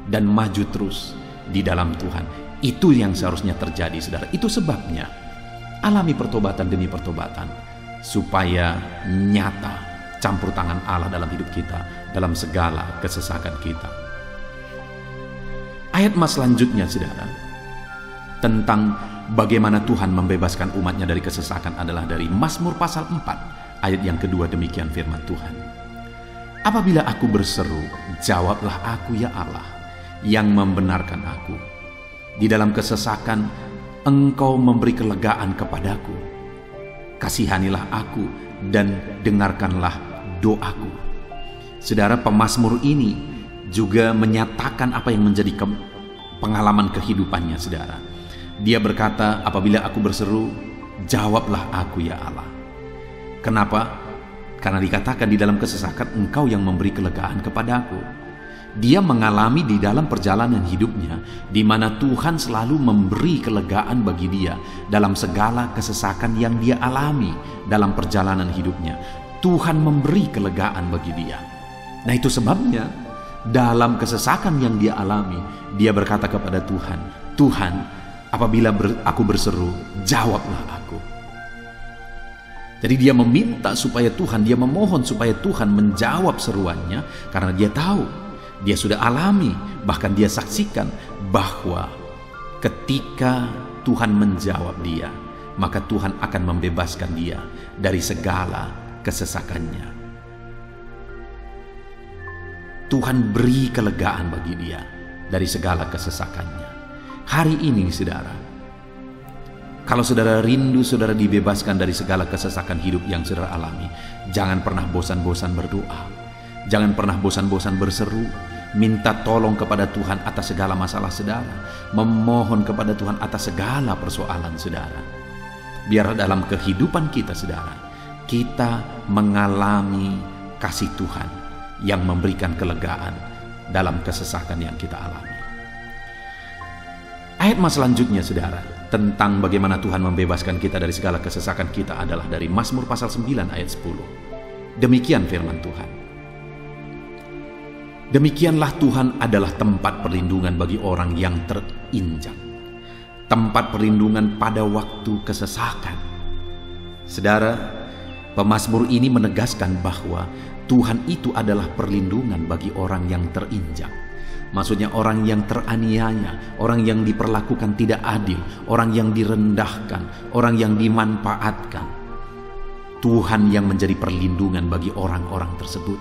dan maju terus di dalam Tuhan. Itu yang seharusnya terjadi, saudara. Itu sebabnya alami pertobatan demi pertobatan, supaya nyata campur tangan Allah dalam hidup kita, dalam segala kesesakan kita. Ayat mas selanjutnya, saudara, tentang bagaimana Tuhan membebaskan umatnya dari kesesakan adalah dari Mazmur pasal 4 ayat yang kedua. Demikian firman Tuhan. Apabila aku berseru, jawablah aku ya Allah, yang membenarkan aku. Di dalam kesesakan, Engkau memberi kelegaan kepadaku. Kasihanilah aku dan dengarkanlah doaku. Saudara, pemazmur ini juga menyatakan apa yang menjadi pengalaman kehidupannya, saudara. Dia berkata, apabila aku berseru, jawablah aku ya Allah. Kenapa? Karena dikatakan di dalam kesesakan, Engkau yang memberi kelegaan kepadaku. Dia mengalami di dalam perjalanan hidupnya, di mana Tuhan selalu memberi kelegaan bagi dia dalam segala kesesakan yang dia alami dalam perjalanan hidupnya. Tuhan memberi kelegaan bagi dia. Nah, itu sebabnya dalam kesesakan yang dia alami, dia berkata kepada Tuhan, Tuhan, apabila aku berseru, jawablah aku. Jadi dia meminta supaya Tuhan, dia memohon supaya Tuhan menjawab seruannya, karena dia tahu, dia sudah alami, bahkan dia saksikan bahwa ketika Tuhan menjawab dia, maka Tuhan akan membebaskan dia dari segala kesesakannya. Tuhan beri kelegaan bagi dia dari segala kesesakannya. Hari ini, saudara, kalau saudara rindu saudara dibebaskan dari segala kesesakan hidup yang saudara alami, jangan pernah bosan-bosan berdoa. Jangan pernah bosan-bosan berseru, minta tolong kepada Tuhan atas segala masalah saudara, memohon kepada Tuhan atas segala persoalan saudara. Biar dalam kehidupan kita, saudara, kita mengalami kasih Tuhan yang memberikan kelegaan dalam kesesakan yang kita alami. Ayat mas selanjutnya, saudara, tentang bagaimana Tuhan membebaskan kita dari segala kesesakan kita adalah dari Mazmur pasal 9 ayat 10. Demikian firman Tuhan. Demikianlah Tuhan adalah tempat perlindungan bagi orang yang terinjak, tempat perlindungan pada waktu kesesakan. Saudara, pemazmur ini menegaskan bahwa Tuhan itu adalah perlindungan bagi orang yang terinjak. Maksudnya orang yang teraniaya, orang yang diperlakukan tidak adil, orang yang direndahkan, orang yang dimanfaatkan. Tuhan yang menjadi perlindungan bagi orang-orang tersebut.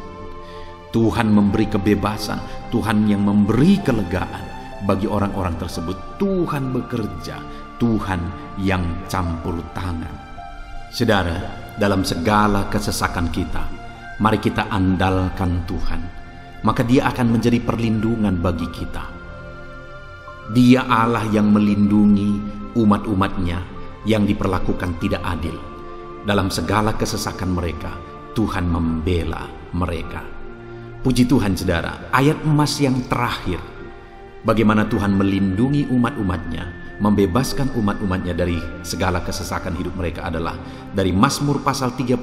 Tuhan memberi kebebasan, Tuhan yang memberi kelegaan bagi orang-orang tersebut. Tuhan bekerja, Tuhan yang campur tangan. Saudara, dalam segala kesesakan kita, mari kita andalkan Tuhan, maka Dia akan menjadi perlindungan bagi kita. Dia Allah yang melindungi umat-umatnya yang diperlakukan tidak adil. Dalam segala kesesakan mereka, Tuhan membela mereka. Puji Tuhan, saudara, ayat emas yang terakhir, bagaimana Tuhan melindungi umat-umatnya, membebaskan umat-umatnya dari segala kesesakan hidup mereka adalah dari Mazmur pasal 31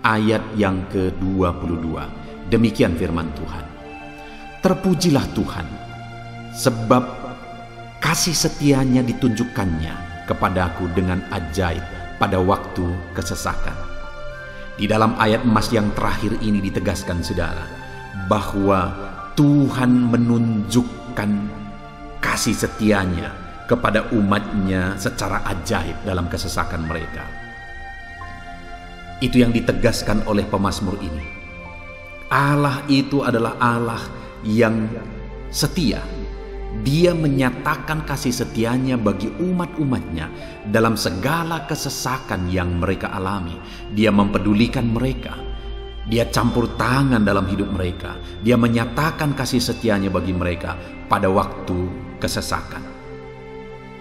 ayat yang ke-22. Demikian firman Tuhan. Terpujilah Tuhan, sebab kasih setianya ditunjukkannya kepadaku dengan ajaib pada waktu kesesakan. Di dalam ayat emas yang terakhir ini ditegaskan, saudara, bahwa Tuhan menunjukkan kasih setianya kepada umatnya secara ajaib dalam kesesakan mereka. Itu yang ditegaskan oleh pemazmur ini. Allah itu adalah Allah yang setia. Dia menyatakan kasih setianya bagi umat-umatnya dalam segala kesesakan yang mereka alami. Dia mempedulikan mereka. Dia campur tangan dalam hidup mereka. Dia menyatakan kasih setianya bagi mereka pada waktu kesesakan.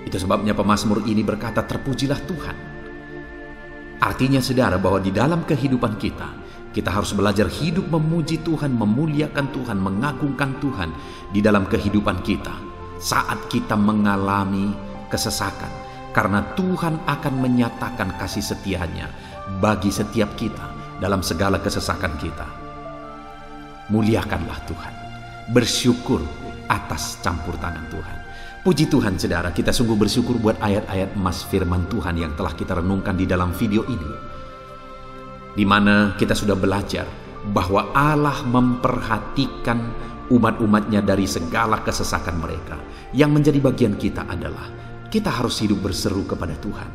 Itu sebabnya pemazmur ini berkata, terpujilah Tuhan. Artinya, saudara, bahwa di dalam kehidupan kita harus belajar hidup memuji Tuhan, memuliakan Tuhan, mengagungkan Tuhan di dalam kehidupan kita saat kita mengalami kesesakan. Karena Tuhan akan menyatakan kasih setianya bagi setiap kita dalam segala kesesakan kita. Muliakanlah Tuhan, bersyukur atas campur tangan Tuhan. Puji Tuhan saudara, kita sungguh bersyukur buat ayat-ayat emas firman Tuhan yang telah kita renungkan di dalam video ini, di mana kita sudah belajar bahwa Allah memperhatikan umat-umatnya dari segala kesesakan mereka. Yang menjadi bagian kita adalah kita harus hidup berseru kepada Tuhan.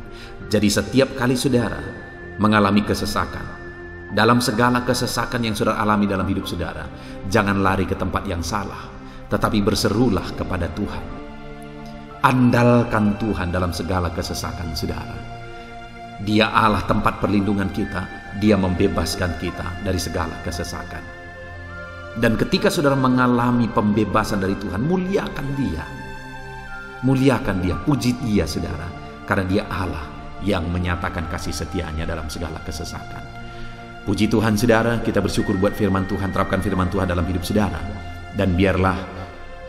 Jadi setiap kali saudara mengalami kesesakan, dalam segala kesesakan yang saudara alami dalam hidup saudara, jangan lari ke tempat yang salah, tetapi berserulah kepada Tuhan. Andalkan Tuhan dalam segala kesesakan saudara. Dia Allah tempat perlindungan kita. Dia membebaskan kita dari segala kesesakan. Dan ketika saudara mengalami pembebasan dari Tuhan, muliakan Dia. Muliakan Dia, puji Dia saudara. Karena Dia Allah yang menyatakan kasih setianya dalam segala kesesakan. Puji Tuhan saudara, kita bersyukur buat firman Tuhan. Terapkan firman Tuhan dalam hidup saudara. Dan biarlah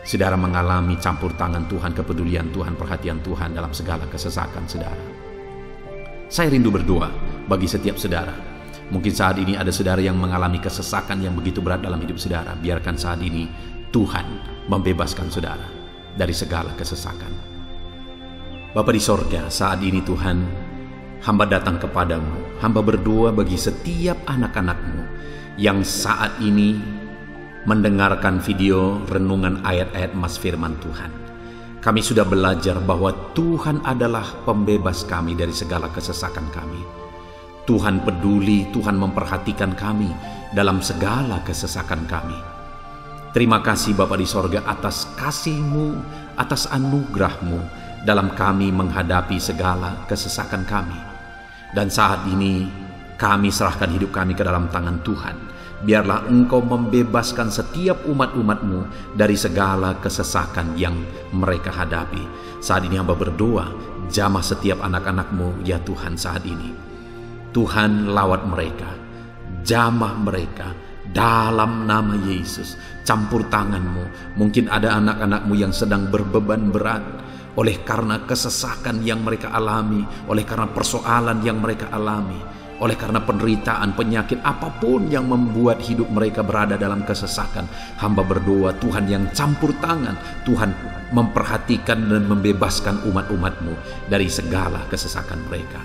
saudara mengalami campur tangan Tuhan, kepedulian Tuhan, perhatian Tuhan dalam segala kesesakan saudara. Saya rindu berdoa bagi setiap saudara. Mungkin saat ini ada saudara yang mengalami kesesakan yang begitu berat dalam hidup saudara. Biarkan saat ini Tuhan membebaskan saudara dari segala kesesakan. Bapa di sorga, saat ini Tuhan, hamba datang kepadamu. Hamba berdoa bagi setiap anak-anak-Mu yang saat ini mendengarkan video renungan ayat-ayat emas firman Tuhan. Kami sudah belajar bahwa Tuhan adalah pembebas kami dari segala kesesakan kami. Tuhan peduli, Tuhan memperhatikan kami dalam segala kesesakan kami. Terima kasih Bapa di sorga atas kasih-Mu, atas anugerah-Mu dalam kami menghadapi segala kesesakan kami. Dan saat ini kami serahkan hidup kami ke dalam tangan Tuhan. Biarlah Engkau membebaskan setiap umat-umat-Mu dari segala kesesakan yang mereka hadapi. Saat ini hamba berdoa, jamah setiap anak-anak-Mu ya Tuhan saat ini. Tuhan lawat mereka, jamah mereka dalam nama Yesus. Campur tangan-Mu. Mungkin ada anak-anak-Mu yang sedang berbeban berat oleh karena kesesakan yang mereka alami, oleh karena persoalan yang mereka alami, oleh karena penderitaan, penyakit, apapun yang membuat hidup mereka berada dalam kesesakan. Hamba berdoa Tuhan yang campur tangan, Tuhan memperhatikan dan membebaskan umat-umat-Mu dari segala kesesakan mereka.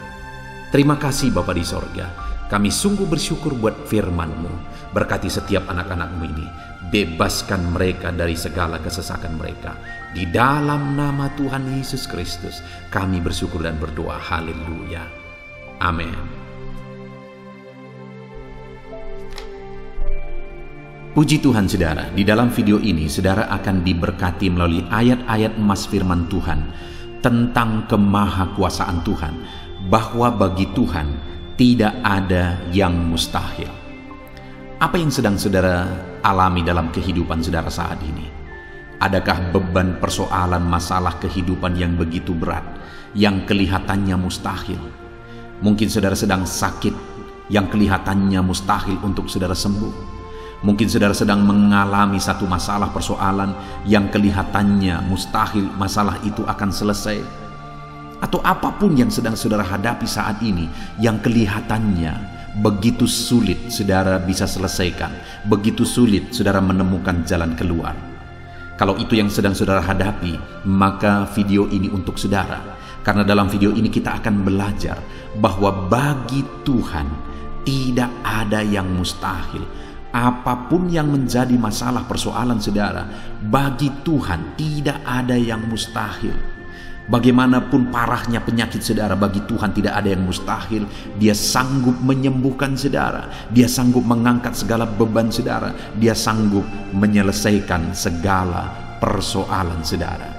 Terima kasih Bapa di sorga. Kami sungguh bersyukur buat firman-Mu. Berkati setiap anak-anak-Mu ini. Bebaskan mereka dari segala kesesakan mereka. Di dalam nama Tuhan Yesus Kristus kami bersyukur dan berdoa. Haleluya. Amin. Puji Tuhan saudara, di dalam video ini saudara akan diberkati melalui ayat-ayat emas firman Tuhan tentang kemahakuasaan Tuhan, bahwa bagi Tuhan tidak ada yang mustahil. Apa yang sedang saudara alami dalam kehidupan saudara saat ini? Adakah beban, persoalan, masalah kehidupan yang begitu berat, yang kelihatannya mustahil? Mungkin saudara sedang sakit yang kelihatannya mustahil untuk saudara sembuh. Mungkin saudara sedang mengalami satu masalah, persoalan yang kelihatannya mustahil masalah itu akan selesai. Atau apapun yang sedang saudara hadapi saat ini yang kelihatannya begitu sulit saudara bisa selesaikan, begitu sulit saudara menemukan jalan keluar. Kalau itu yang sedang saudara hadapi, maka video ini untuk saudara. Karena dalam video ini kita akan belajar bahwa bagi Tuhan tidak ada yang mustahil. Apapun yang menjadi masalah, persoalan saudara, bagi Tuhan tidak ada yang mustahil. Bagaimanapun parahnya penyakit saudara, bagi Tuhan tidak ada yang mustahil. Dia sanggup menyembuhkan saudara, Dia sanggup mengangkat segala beban saudara, Dia sanggup menyelesaikan segala persoalan saudara.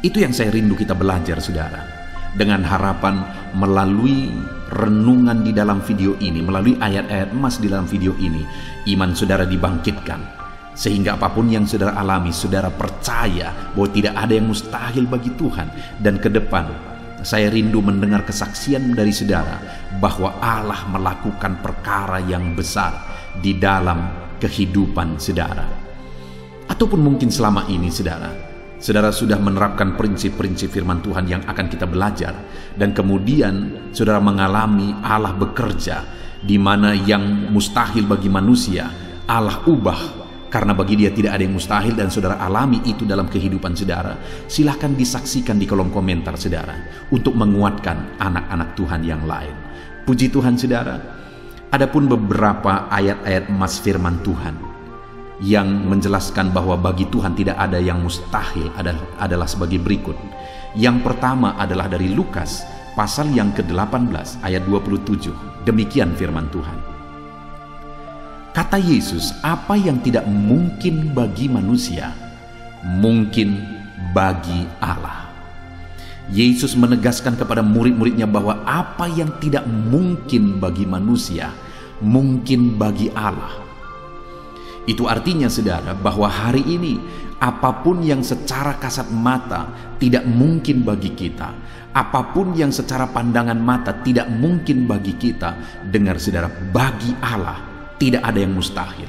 Itu yang saya rindu kita belajar saudara. Dengan harapan melalui renungan di dalam video ini, melalui ayat-ayat emas di dalam video ini, iman saudara dibangkitkan. Sehingga apapun yang saudara alami, saudara percaya bahwa tidak ada yang mustahil bagi Tuhan. Dan ke depan, saya rindu mendengar kesaksian dari saudara bahwa Allah melakukan perkara yang besar di dalam kehidupan saudara. Ataupun mungkin selama ini saudara Saudara sudah menerapkan prinsip-prinsip firman Tuhan yang akan kita belajar, dan kemudian saudara mengalami Allah bekerja, di mana yang mustahil bagi manusia Allah ubah, karena bagi Dia tidak ada yang mustahil, dan saudara alami itu dalam kehidupan saudara. Silahkan disaksikan di kolom komentar saudara, untuk menguatkan anak-anak Tuhan yang lain. Puji Tuhan saudara. Adapun beberapa ayat-ayat emas firman Tuhan yang menjelaskan bahwa bagi Tuhan tidak ada yang mustahil adalah sebagai berikut. Yang pertama adalah dari Lukas pasal yang ke-18 ayat 27. Demikian firman Tuhan. Kata Yesus, apa yang tidak mungkin bagi manusia, mungkin bagi Allah. Yesus menegaskan kepada murid-muridnya bahwa apa yang tidak mungkin bagi manusia, mungkin bagi Allah. Itu artinya saudara, bahwa hari ini apapun yang secara kasat mata tidak mungkin bagi kita, apapun yang secara pandangan mata tidak mungkin bagi kita, dengar saudara, bagi Allah tidak ada yang mustahil.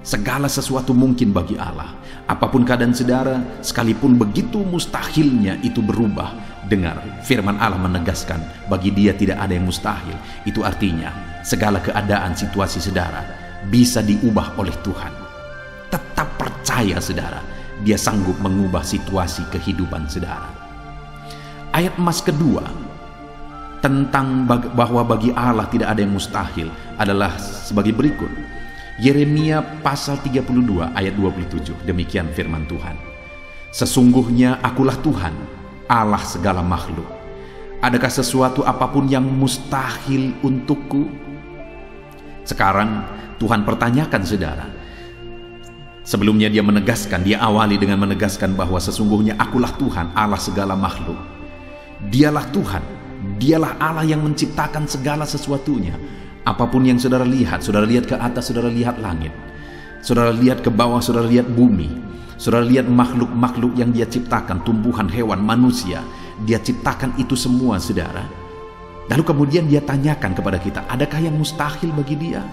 Segala sesuatu mungkin bagi Allah. Apapun keadaan saudara, sekalipun begitu mustahilnya itu berubah, dengar, firman Allah menegaskan bagi Dia tidak ada yang mustahil. Itu artinya segala keadaan situasi saudara bisa diubah oleh Tuhan. Tetap percaya saudara, Dia sanggup mengubah situasi kehidupan saudara. Ayat emas kedua tentang bahwa bagi Allah tidak ada yang mustahil adalah sebagai berikut. Yeremia pasal 32 ayat 27. Demikian firman Tuhan. Sesungguhnya akulah Tuhan, Allah segala makhluk. Adakah sesuatu apapun yang mustahil untukku? Sekarang Tuhan pertanyakan saudara. Sebelumnya Dia menegaskan, Dia awali dengan menegaskan bahwa sesungguhnya akulah Tuhan, Allah segala makhluk. Dialah Tuhan, Dialah Allah yang menciptakan segala sesuatunya. Apapun yang saudara lihat ke atas, saudara lihat langit, saudara lihat ke bawah, saudara lihat bumi, saudara lihat makhluk-makhluk yang Dia ciptakan, tumbuhan, hewan, manusia, Dia ciptakan itu semua saudara. Lalu kemudian Dia tanyakan kepada kita, adakah yang mustahil bagi Dia?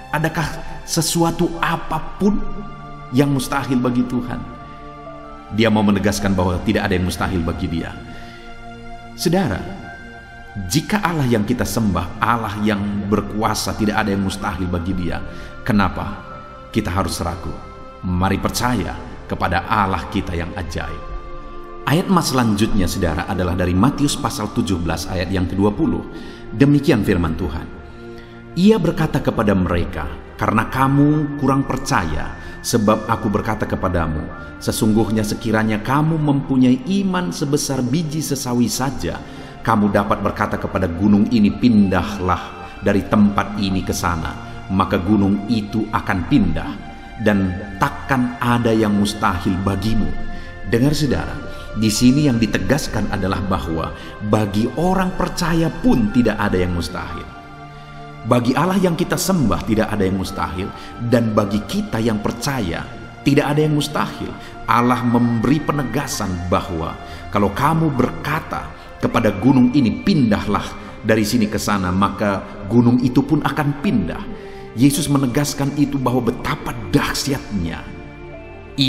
Adakah sesuatu apapun yang mustahil bagi Tuhan? Dia mau menegaskan bahwa tidak ada yang mustahil bagi Dia. Saudara, jika Allah yang kita sembah, Allah yang berkuasa, tidak ada yang mustahil bagi Dia, kenapa kita harus ragu? Mari percaya kepada Allah kita yang ajaib. Ayat emas selanjutnya saudara adalah dari Matius pasal 17 ayat yang ke-20. Demikian firman Tuhan. Ia berkata kepada mereka, karena kamu kurang percaya, sebab aku berkata kepadamu, sesungguhnya sekiranya kamu mempunyai iman sebesar biji sesawi saja, kamu dapat berkata kepada gunung ini, pindahlah dari tempat ini ke sana, maka gunung itu akan pindah, dan takkan ada yang mustahil bagimu. Dengar saudara, di sini yang ditegaskan adalah bahwa bagi orang percaya pun tidak ada yang mustahil. Bagi Allah yang kita sembah tidak ada yang mustahil, dan bagi kita yang percaya tidak ada yang mustahil. Allah memberi penegasan bahwa kalau kamu berkata kepada gunung ini, pindahlah dari sini ke sana, maka gunung itu pun akan pindah. Yesus menegaskan itu bahwa betapa dahsyatnya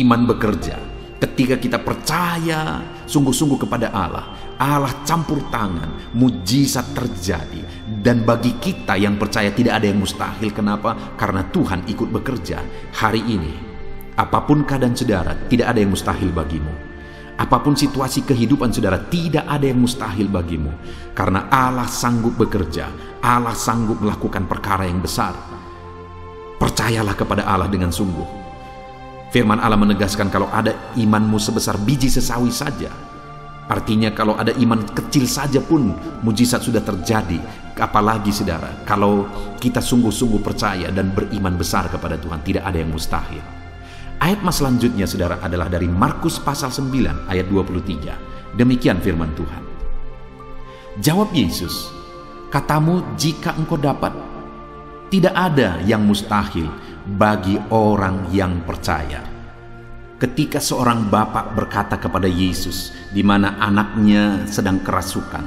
iman bekerja. Ketika kita percaya sungguh-sungguh kepada Allah, Allah campur tangan, mujizat terjadi. Dan bagi kita yang percaya tidak ada yang mustahil. Kenapa? Karena Tuhan ikut bekerja. Hari ini, apapun keadaan saudara, tidak ada yang mustahil bagimu. Apapun situasi kehidupan saudara, tidak ada yang mustahil bagimu. Karena Allah sanggup bekerja, Allah sanggup melakukan perkara yang besar. Percayalah kepada Allah dengan sungguh. Firman Allah menegaskan kalau ada imanmu sebesar biji sesawi saja, artinya kalau ada iman kecil saja pun mujizat sudah terjadi. Apalagi saudara, kalau kita sungguh-sungguh percaya dan beriman besar kepada Tuhan, tidak ada yang mustahil. Ayat mas selanjutnya saudara adalah dari Markus pasal 9 ayat 23. Demikian firman Tuhan. Jawab Yesus, katamu jika engkau dapat, tidak ada yang mustahil bagi orang yang percaya. Ketika seorang bapak berkata kepada Yesus, di mana anaknya sedang kerasukan,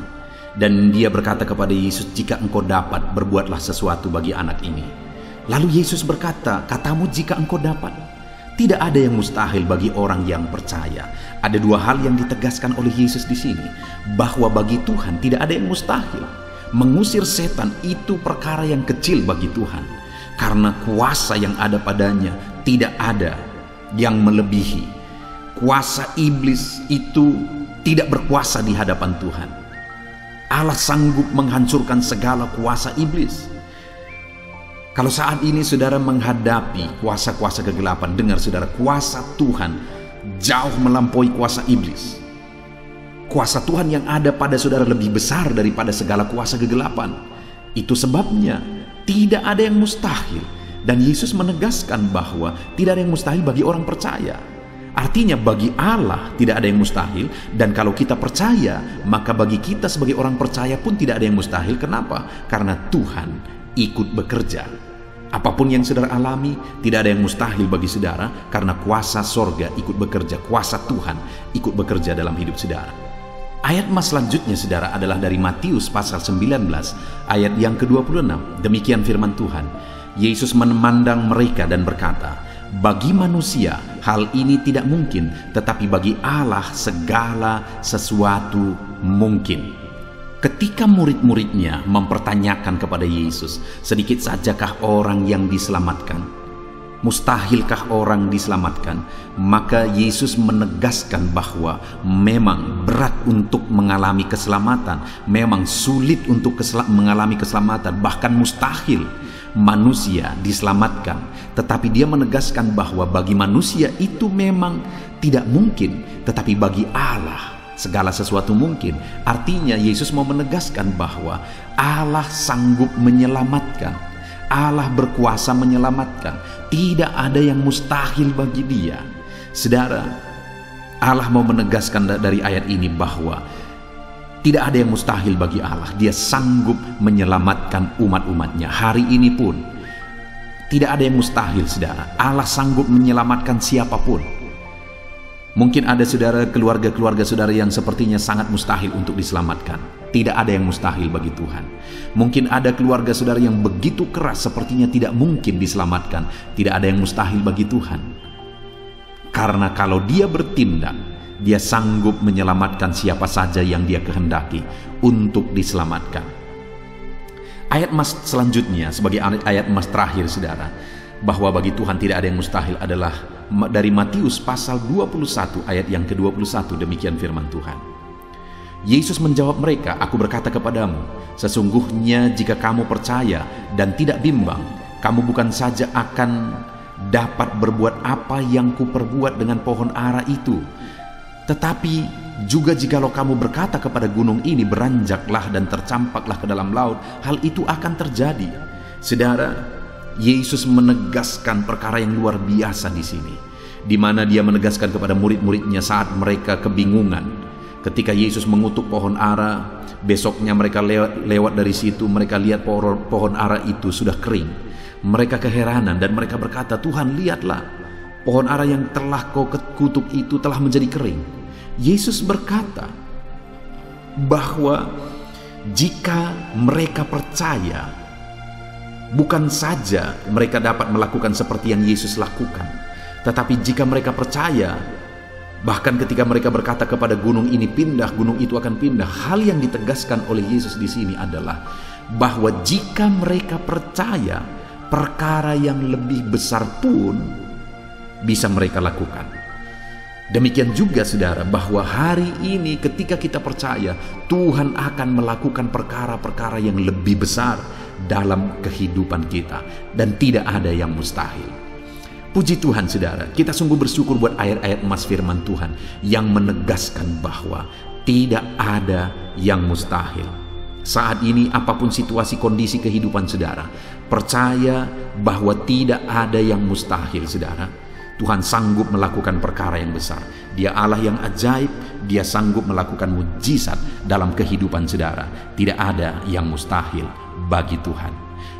dan dia berkata kepada Yesus, jika engkau dapat, berbuatlah sesuatu bagi anak ini. Lalu Yesus berkata, katamu jika engkau dapat. Tidak ada yang mustahil bagi orang yang percaya. Ada dua hal yang ditegaskan oleh Yesus di sini, bahwa bagi Tuhan tidak ada yang mustahil. Mengusir setan itu perkara yang kecil bagi Tuhan, karena kuasa yang ada padanya tidak ada yang melebihi. Kuasa iblis itu tidak berkuasa di hadapan Tuhan. Allah sanggup menghancurkan segala kuasa iblis. Kalau saat ini saudara menghadapi kuasa-kuasa kegelapan, dengar saudara, kuasa Tuhan jauh melampaui kuasa iblis. Kuasa Tuhan yang ada pada saudara lebih besar daripada segala kuasa kegelapan. Itu sebabnya tidak ada yang mustahil. Dan Yesus menegaskan bahwa tidak ada yang mustahil bagi orang percaya. Artinya bagi Allah tidak ada yang mustahil, dan kalau kita percaya, maka bagi kita sebagai orang percaya pun tidak ada yang mustahil. Kenapa? Karena Tuhan ikut bekerja. Apapun yang saudara alami, tidak ada yang mustahil bagi saudara, karena kuasa sorga ikut bekerja, kuasa Tuhan ikut bekerja dalam hidup saudara. Ayat mas selanjutnya saudara adalah dari Matius pasal 19 ayat yang ke-26. Demikian firman Tuhan. Yesus memandang mereka dan berkata, bagi manusia hal ini tidak mungkin, tetapi bagi Allah segala sesuatu mungkin. Ketika murid-muridnya mempertanyakan kepada Yesus, sedikit sajakah orang yang diselamatkan? Mustahilkah orang diselamatkan? Maka Yesus menegaskan bahwa memang berat untuk mengalami keselamatan, memang sulit untuk mengalami keselamatan, bahkan mustahil manusia diselamatkan. Tetapi dia menegaskan bahwa bagi manusia itu memang tidak mungkin, tetapi bagi Allah segala sesuatu mungkin. Artinya Yesus mau menegaskan bahwa Allah sanggup menyelamatkan, Allah berkuasa menyelamatkan. Tidak ada yang mustahil bagi Dia. Saudara, Allah mau menegaskan dari ayat ini bahwa tidak ada yang mustahil bagi Allah. Dia sanggup menyelamatkan umat-umatnya. Hari ini pun tidak ada yang mustahil, saudara. Allah sanggup menyelamatkan siapapun. Mungkin ada saudara, keluarga-keluarga saudara yang sepertinya sangat mustahil untuk diselamatkan. Tidak ada yang mustahil bagi Tuhan. Mungkin ada keluarga saudara yang begitu keras, sepertinya tidak mungkin diselamatkan. Tidak ada yang mustahil bagi Tuhan. Karena kalau Dia bertindak, Dia sanggup menyelamatkan siapa saja yang Dia kehendaki untuk diselamatkan. Ayat mas selanjutnya sebagai ayat mas terakhir saudara, bahwa bagi Tuhan tidak ada yang mustahil adalah dari Matius pasal 21 ayat yang ke-21. Demikian firman Tuhan. Yesus menjawab mereka, aku berkata kepadamu, sesungguhnya jika kamu percaya dan tidak bimbang, kamu bukan saja akan dapat berbuat apa yang kuperbuat dengan pohon ara itu, tetapi juga jikalau kamu berkata kepada gunung ini, beranjaklah dan tercampaklah ke dalam laut, hal itu akan terjadi. Saudara, Yesus menegaskan perkara yang luar biasa di sini, di mana Dia menegaskan kepada murid-muridnya saat mereka kebingungan. Ketika Yesus mengutuk pohon ara, besoknya mereka lewat dari situ, mereka lihat pohon ara itu sudah kering. Mereka keheranan dan mereka berkata, Tuhan, lihatlah, pohon ara yang telah kau kutuk itu telah menjadi kering. Yesus berkata bahwa jika mereka percaya, bukan saja mereka dapat melakukan seperti yang Yesus lakukan, tetapi jika mereka percaya, bahkan ketika mereka berkata kepada gunung ini pindah, gunung itu akan pindah. Hal yang ditegaskan oleh Yesus di sini adalah bahwa jika mereka percaya, perkara yang lebih besar pun bisa mereka lakukan. Demikian juga saudara, bahwa hari ini ketika kita percaya, Tuhan akan melakukan perkara-perkara yang lebih besar dalam kehidupan kita, dan tidak ada yang mustahil. Puji Tuhan saudara, kita sungguh bersyukur buat ayat-ayat emas firman Tuhan yang menegaskan bahwa tidak ada yang mustahil. Saat ini apapun situasi kondisi kehidupan saudara, percaya bahwa tidak ada yang mustahil saudara. Tuhan sanggup melakukan perkara yang besar. Dia Allah yang ajaib, Dia sanggup melakukan mujizat dalam kehidupan saudara. Tidak ada yang mustahil bagi Tuhan.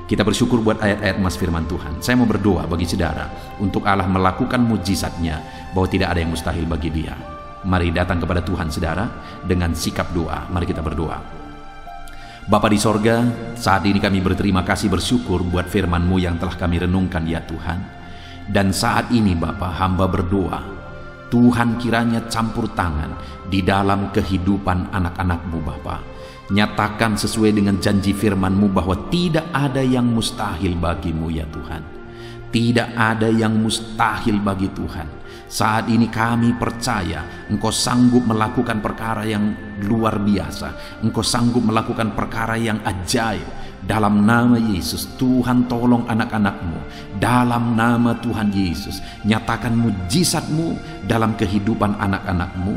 Kita bersyukur buat ayat-ayat emas firman Tuhan. Saya mau berdoa bagi saudara untuk Allah melakukan mujizatnya, bahwa tidak ada yang mustahil bagi Dia. Mari datang kepada Tuhan saudara dengan sikap doa. Mari kita berdoa. Bapa di sorga, saat ini kami berterima kasih, bersyukur buat firman-Mu yang telah kami renungkan ya Tuhan. Dan saat ini Bapa, hamba berdoa, Tuhan kiranya campur tangan di dalam kehidupan anak-anak-Mu Bapa. Nyatakan sesuai dengan janji firman-Mu bahwa tidak ada yang mustahil bagi-Mu ya Tuhan. Tidak ada yang mustahil bagi Tuhan. Saat ini kami percaya Engkau sanggup melakukan perkara yang luar biasa. Engkau sanggup melakukan perkara yang ajaib. Dalam nama Yesus, Tuhan tolong anak-anak-Mu. Dalam nama Tuhan Yesus, nyatakan mujizat-Mu dalam kehidupan anak-anak-Mu.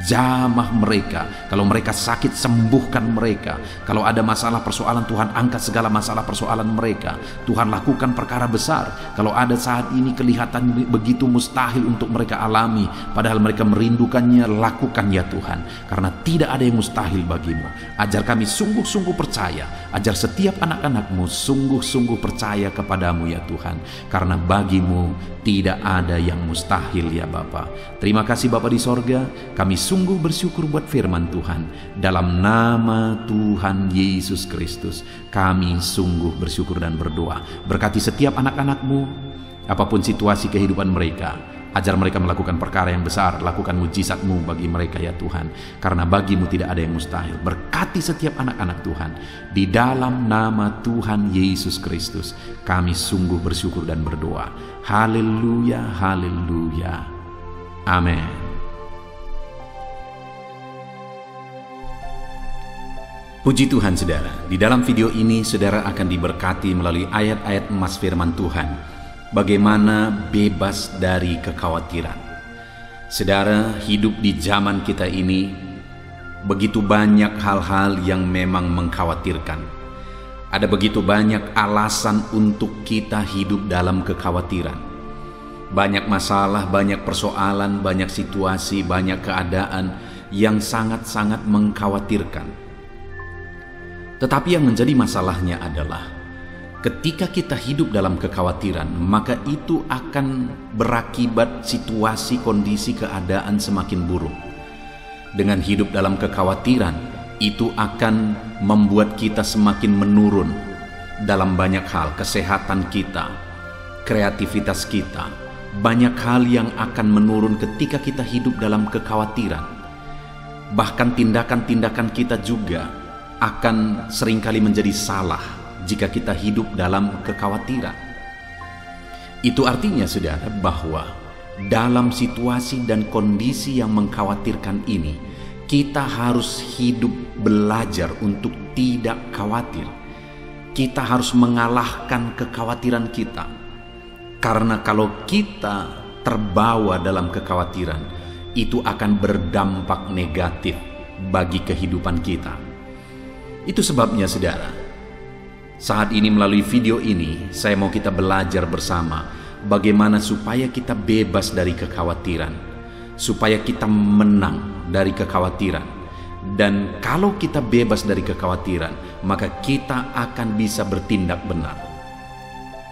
Jamah mereka. Kalau mereka sakit, sembuhkan mereka. Kalau ada masalah persoalan, Tuhan angkat segala masalah persoalan mereka. Tuhan lakukan perkara besar. Kalau ada saat ini kelihatan begitu mustahil untuk mereka alami, padahal mereka merindukannya, lakukan ya Tuhan. Karena tidak ada yang mustahil bagi-Mu. Ajar kami sungguh-sungguh percaya. Ajar setiap anak-anak-Mu sungguh-sungguh percaya kepadamu ya Tuhan. Karena bagi-Mu tidak ada yang mustahil ya Bapa. Terima kasih Bapa di sorga. Kami sungguh bersyukur buat firman Tuhan. Dalam nama Tuhan Yesus Kristus, kami sungguh bersyukur dan berdoa. Berkati setiap anak-anak-Mu, apapun situasi kehidupan mereka. Ajar mereka melakukan perkara yang besar. Lakukan mujizat-Mu bagi mereka ya Tuhan. Karena bagi-Mu tidak ada yang mustahil. Berkati setiap anak-anak Tuhan. Di dalam nama Tuhan Yesus Kristus, kami sungguh bersyukur dan berdoa. Haleluya, haleluya. Amin. Puji Tuhan saudara. Di dalam video ini saudara akan diberkati melalui ayat-ayat emas firman Tuhan. Bagaimana bebas dari kekhawatiran. Saudara, hidup di zaman kita ini begitu banyak hal-hal yang memang mengkhawatirkan. Ada begitu banyak alasan untuk kita hidup dalam kekhawatiran. Banyak masalah, banyak persoalan, banyak situasi, banyak keadaan yang sangat-sangat mengkhawatirkan. Tetapi yang menjadi masalahnya adalah ketika kita hidup dalam kekhawatiran, maka itu akan berakibat situasi, kondisi, keadaan semakin buruk. Dengan hidup dalam kekhawatiran, itu akan membuat kita semakin menurun dalam banyak hal. Kesehatan kita, kreativitas kita, banyak hal yang akan menurun ketika kita hidup dalam kekhawatiran. Bahkan tindakan-tindakan kita juga akan seringkali menjadi salah jika kita hidup dalam kekhawatiran. Itu artinya saudara bahwa dalam situasi dan kondisi yang mengkhawatirkan ini, kita harus hidup belajar untuk tidak khawatir. Kita harus mengalahkan kekhawatiran kita. Karena kalau kita terbawa dalam kekhawatiran, itu akan berdampak negatif bagi kehidupan kita. Itu sebabnya saudara, saat ini melalui video ini, saya mau kita belajar bersama bagaimana supaya kita bebas dari kekhawatiran, supaya kita menang dari kekhawatiran. Dan kalau kita bebas dari kekhawatiran, maka kita akan bisa bertindak benar.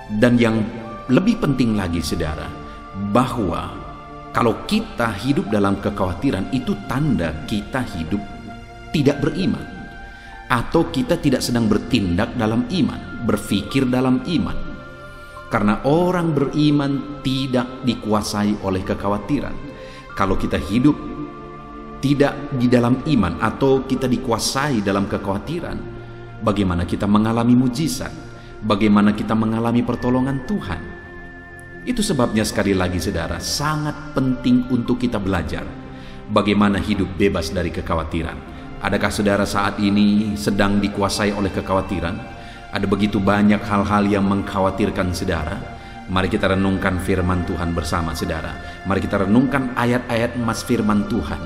Dan yang lebih penting lagi saudara, bahwa kalau kita hidup dalam kekhawatiran, itu tanda kita hidup tidak beriman. Atau kita tidak sedang bertindak dalam iman, berpikir dalam iman. Karena orang beriman tidak dikuasai oleh kekhawatiran. Kalau kita hidup tidak di dalam iman atau kita dikuasai dalam kekhawatiran, bagaimana kita mengalami mujizat? Bagaimana kita mengalami pertolongan Tuhan? Itu sebabnya sekali lagi saudara, sangat penting untuk kita belajar bagaimana hidup bebas dari kekhawatiran. Adakah saudara saat ini sedang dikuasai oleh kekhawatiran? Ada begitu banyak hal-hal yang mengkhawatirkan saudara. Mari kita renungkan firman Tuhan bersama saudara. Mari kita renungkan ayat-ayat emas firman Tuhan.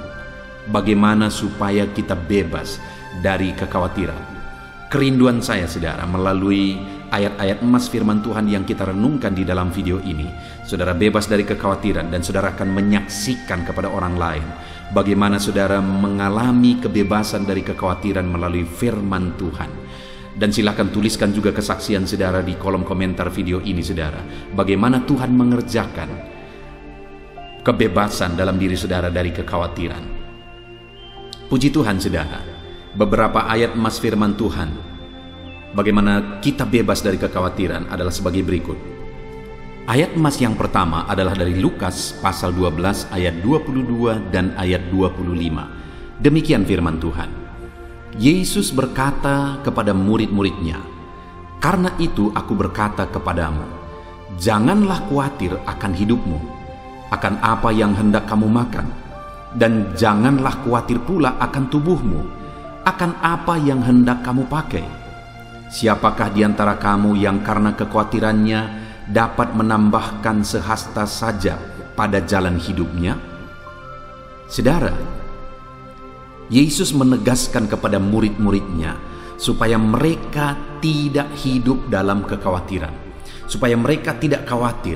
Bagaimana supaya kita bebas dari kekhawatiran. Kerinduan saya saudara, melalui ayat-ayat emas firman Tuhan yang kita renungkan di dalam video ini, saudara bebas dari kekhawatiran dan saudara akan menyaksikan kepada orang lain bagaimana saudara mengalami kebebasan dari kekhawatiran melalui firman Tuhan. Dan silakan tuliskan juga kesaksian saudara di kolom komentar video ini saudara. Bagaimana Tuhan mengerjakan kebebasan dalam diri saudara dari kekhawatiran. Puji Tuhan saudara, beberapa ayat emas firman Tuhan bagaimana kita bebas dari kekhawatiran adalah sebagai berikut. Ayat emas yang pertama adalah dari Lukas pasal 12 ayat 22 dan ayat 25. Demikian firman Tuhan. Yesus berkata kepada murid-muridnya, "Karena itu aku berkata kepadamu, janganlah khawatir akan hidupmu, akan apa yang hendak kamu makan, dan janganlah khawatir pula akan tubuhmu, akan apa yang hendak kamu pakai. Siapakah di antara kamu yang karena kekhawatirannya dapat menambahkan sehasta saja pada jalan hidupnya?" Saudara, Yesus menegaskan kepada murid-muridnya supaya mereka tidak hidup dalam kekhawatiran, supaya mereka tidak khawatir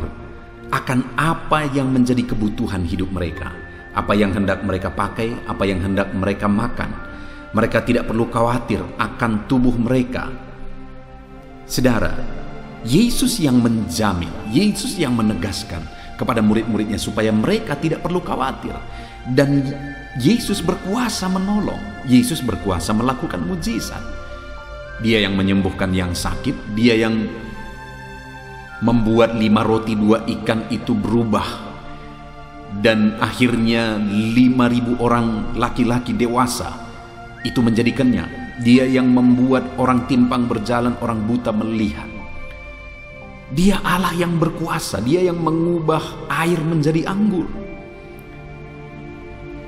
akan apa yang menjadi kebutuhan hidup mereka, apa yang hendak mereka pakai, apa yang hendak mereka makan. Mereka tidak perlu khawatir akan tubuh mereka. Saudara, Yesus yang menjamin, Yesus yang menegaskan kepada murid-muridnya supaya mereka tidak perlu khawatir. Dan Yesus berkuasa menolong, Yesus berkuasa melakukan mujizat. Dia yang menyembuhkan yang sakit, dia yang membuat 5 roti 2 ikan itu berubah. Dan akhirnya 5.000 orang laki-laki dewasa itu menjadi kenyang. Dia yang membuat orang timpang berjalan, orang buta melihat. Dia Allah yang berkuasa, dia yang mengubah air menjadi anggur.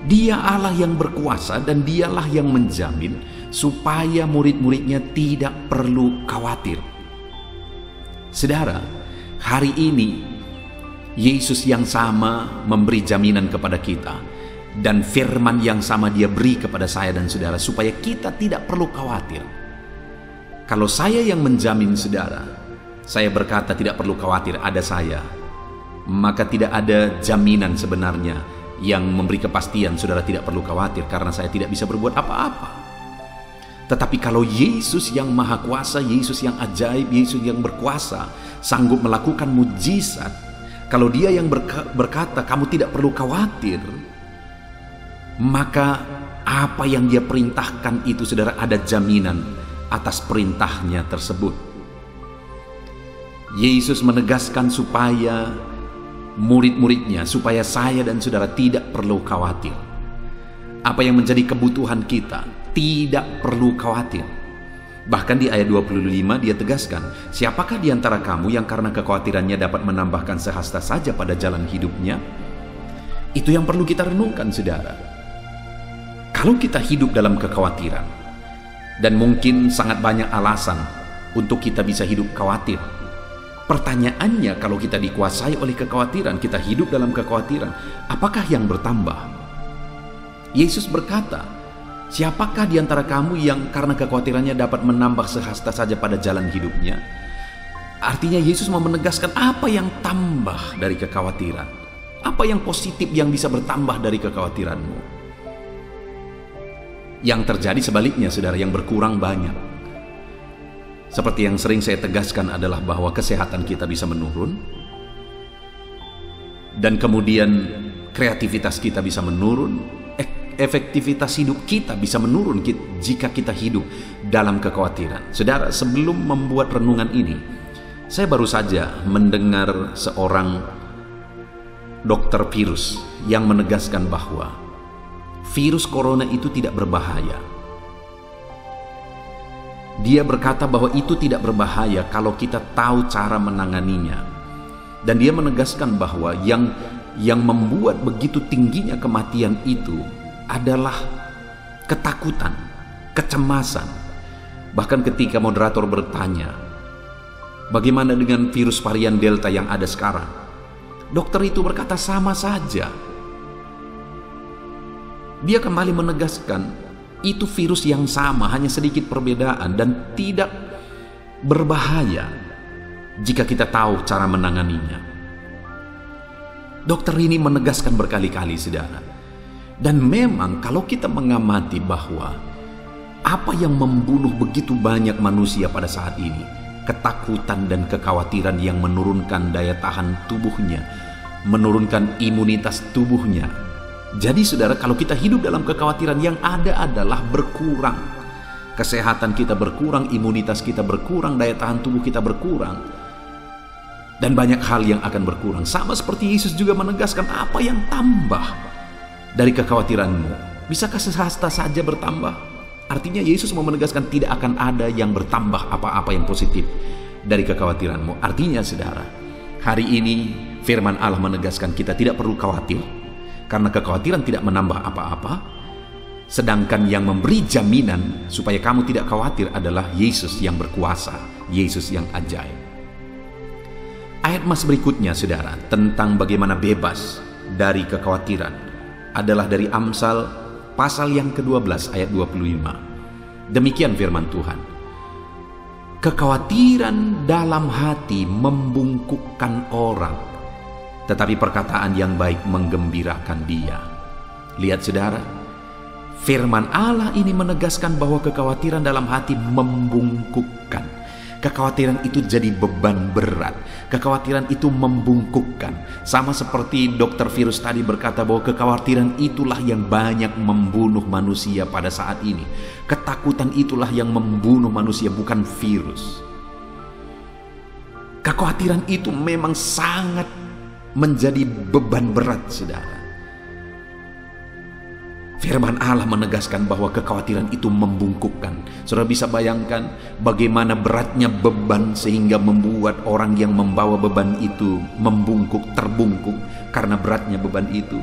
Dia Allah yang berkuasa dan dialah yang menjamin supaya murid-muridnya tidak perlu khawatir. Saudara, hari ini Yesus yang sama memberi jaminan kepada kita, dan firman yang sama dia beri kepada saya dan saudara supaya kita tidak perlu khawatir. Kalau saya yang menjamin saudara, saya berkata tidak perlu khawatir, ada saya, maka tidak ada jaminan sebenarnya yang memberi kepastian saudara tidak perlu khawatir karena saya tidak bisa berbuat apa-apa. Tetapi kalau Yesus yang maha kuasa, Yesus yang ajaib, Yesus yang berkuasa, sanggup melakukan mujizat, kalau dia yang berkata kamu tidak perlu khawatir, maka apa yang dia perintahkan itu saudara ada jaminan atas perintahnya tersebut. Yesus menegaskan supaya murid-muridnya, supaya saya dan saudara tidak perlu khawatir. Apa yang menjadi kebutuhan kita tidak perlu khawatir. Bahkan di ayat 25 dia tegaskan, siapakah di antara kamu yang karena kekhawatirannya dapat menambahkan sehasta saja pada jalan hidupnya? Itu yang perlu kita renungkan saudara. Kalau kita hidup dalam kekhawatiran, dan mungkin sangat banyak alasan untuk kita bisa hidup khawatir. Pertanyaannya, kalau kita dikuasai oleh kekhawatiran, kita hidup dalam kekhawatiran, apakah yang bertambah? Yesus berkata, siapakah di antara kamu yang karena kekhawatirannya dapat menambah sehasta saja pada jalan hidupnya? Artinya Yesus mau menegaskan apa yang tambah dari kekhawatiran, apa yang positif yang bisa bertambah dari kekhawatiranmu. Yang terjadi sebaliknya saudara, yang berkurang banyak. Seperti yang sering saya tegaskan adalah bahwa kesehatan kita bisa menurun, dan kemudian kreativitas kita bisa menurun, efektivitas hidup kita bisa menurun jika kita hidup dalam kekhawatiran. Saudara, sebelum membuat renungan ini, saya baru saja mendengar seorang dokter virus yang menegaskan bahwa virus corona itu tidak berbahaya. Dia berkata bahwa itu tidak berbahaya kalau kita tahu cara menanganinya. Dan dia menegaskan bahwa yang membuat begitu tingginya kematian itu adalah ketakutan, kecemasan. Bahkan ketika moderator bertanya, bagaimana dengan virus varian Delta yang ada sekarang? Dokter itu berkata sama saja. Dia kembali menegaskan, itu virus yang sama, hanya sedikit perbedaan dan tidak berbahaya jika kita tahu cara menanganinya. Dokter ini menegaskan berkali-kali saudara. Dan memang kalau kita mengamati bahwa apa yang membunuh begitu banyak manusia pada saat ini, ketakutan dan kekhawatiran yang menurunkan daya tahan tubuhnya, menurunkan imunitas tubuhnya. Jadi saudara, kalau kita hidup dalam kekhawatiran, yang ada adalah berkurang. Kesehatan kita berkurang, imunitas kita berkurang, daya tahan tubuh kita berkurang. Dan banyak hal yang akan berkurang. Sama seperti Yesus juga menegaskan, apa yang tambah dari kekhawatiranmu? Bisakah sehasta saja bertambah? Artinya Yesus mau menegaskan tidak akan ada yang bertambah apa-apa yang positif dari kekhawatiranmu. Artinya saudara, hari ini firman Allah menegaskan kita tidak perlu khawatir, karena kekhawatiran tidak menambah apa-apa. Sedangkan yang memberi jaminan supaya kamu tidak khawatir adalah Yesus yang berkuasa, Yesus yang ajaib. Ayat mas berikutnya saudara, tentang bagaimana bebas dari kekhawatiran, adalah dari Amsal pasal yang ke-12 ayat 25. Demikian firman Tuhan. Kekhawatiran dalam hati membungkukkan orang, tetapi perkataan yang baik menggembirakan dia. Lihat saudara, firman Allah ini menegaskan bahwa kekhawatiran dalam hati membungkukkan. Kekhawatiran itu jadi beban berat. Kekhawatiran itu membungkukkan. Sama seperti dokter virus tadi berkata bahwa kekhawatiran itulah yang banyak membunuh manusia pada saat ini. Ketakutan itulah yang membunuh manusia, bukan virus. Kekhawatiran itu memang sangat menjadi beban berat, saudara. Firman Allah menegaskan bahwa kekhawatiran itu membungkukkan. Saudara bisa bayangkan bagaimana beratnya beban sehingga membuat orang yang membawa beban itu membungkuk, terbungkuk karena beratnya beban itu.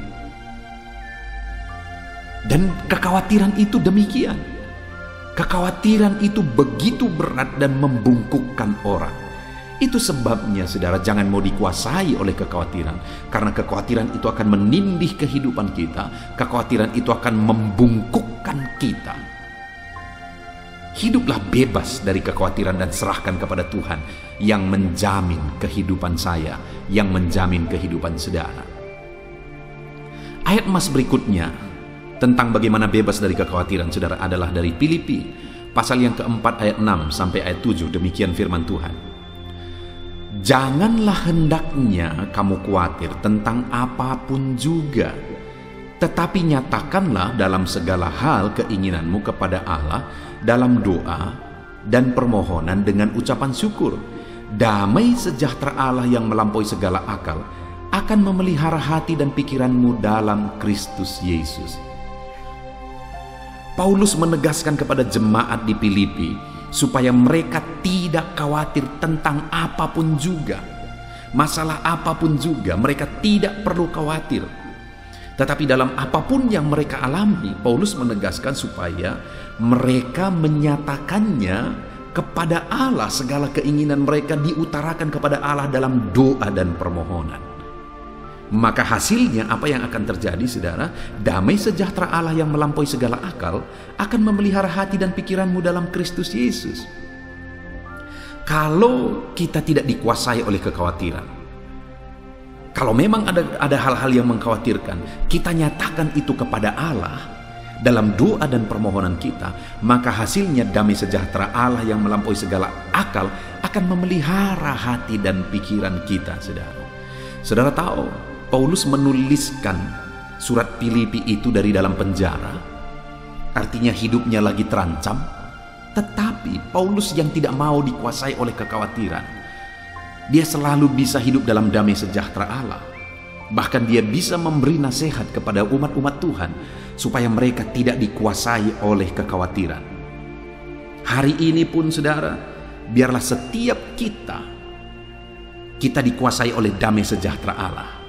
Dan kekhawatiran itu demikian. Kekhawatiran itu begitu berat dan membungkukkan orang. Itu sebabnya saudara jangan mau dikuasai oleh kekhawatiran, karena kekhawatiran itu akan menindih kehidupan kita. Kekhawatiran itu akan membungkukkan kita. Hiduplah bebas dari kekhawatiran dan serahkan kepada Tuhan yang menjamin kehidupan saya, yang menjamin kehidupan saudara. Ayat mas berikutnya tentang bagaimana bebas dari kekhawatiran saudara adalah dari Filipi pasal yang keempat ayat 6 sampai ayat 7. Demikian firman Tuhan. Janganlah hendaknya kamu khawatir tentang apapun juga, tetapi nyatakanlah dalam segala hal keinginanmu kepada Allah dalam doa dan permohonan dengan ucapan syukur. Damai sejahtera Allah yang melampaui segala akal akan memelihara hati dan pikiranmu dalam Kristus Yesus. Paulus menegaskan kepada jemaat di Filipi supaya mereka tidak khawatir tentang apapun juga. Masalah apapun juga mereka tidak perlu khawatir. Tetapi dalam apapun yang mereka alami, Paulus menegaskan supaya mereka menyatakannya kepada Allah. Segala keinginan mereka diutarakan kepada Allah dalam doa dan permohonan. Maka hasilnya apa yang akan terjadi saudara? Damai sejahtera Allah yang melampaui segala akal akan memelihara hati dan pikiranmu dalam Kristus Yesus. Kalau kita tidak dikuasai oleh kekhawatiran, kalau memang ada hal-hal yang mengkhawatirkan, kita nyatakan itu kepada Allah dalam doa dan permohonan kita, maka hasilnya damai sejahtera Allah yang melampaui segala akal akan memelihara hati dan pikiran kita, saudara. Saudara tahu, Paulus menuliskan surat Filipi itu dari dalam penjara. Artinya hidupnya lagi terancam. Tetapi Paulus yang tidak mau dikuasai oleh kekhawatiran, dia selalu bisa hidup dalam damai sejahtera Allah. Bahkan dia bisa memberi nasihat kepada umat-umat Tuhan supaya mereka tidak dikuasai oleh kekhawatiran. Hari ini pun saudara, biarlah setiap kita dikuasai oleh damai sejahtera Allah.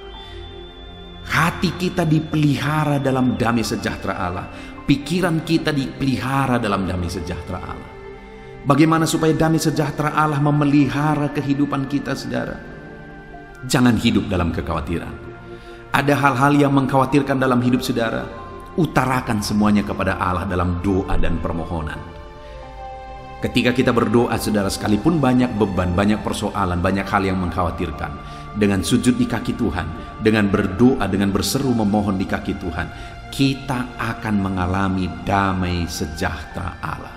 Hati kita dipelihara dalam damai sejahtera Allah. Pikiran kita dipelihara dalam damai sejahtera Allah. Bagaimana supaya damai sejahtera Allah memelihara kehidupan kita, saudara? Jangan hidup dalam kekhawatiran. Ada hal-hal yang mengkhawatirkan dalam hidup saudara, utarakan semuanya kepada Allah dalam doa dan permohonan. Ketika kita berdoa, saudara, sekalipun banyak beban, banyak persoalan, banyak hal yang mengkhawatirkan, dengan sujud di kaki Tuhan, dengan berdoa, dengan berseru memohon di kaki Tuhan, kita akan mengalami damai sejahtera Allah.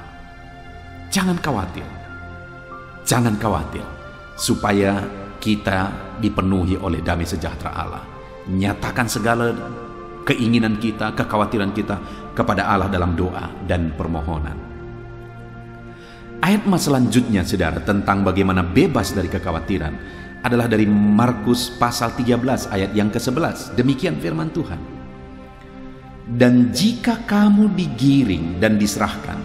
Jangan khawatir. Jangan khawatir, supaya kita dipenuhi oleh damai sejahtera Allah. Nyatakan segala keinginan kita, kekhawatiran kita kepada Allah dalam doa dan permohonan. Ayat selanjutnya, saudara, tentang bagaimana bebas dari kekhawatiran adalah dari Markus pasal 13 ayat yang ke-11. Demikian firman Tuhan. Dan jika kamu digiring dan diserahkan,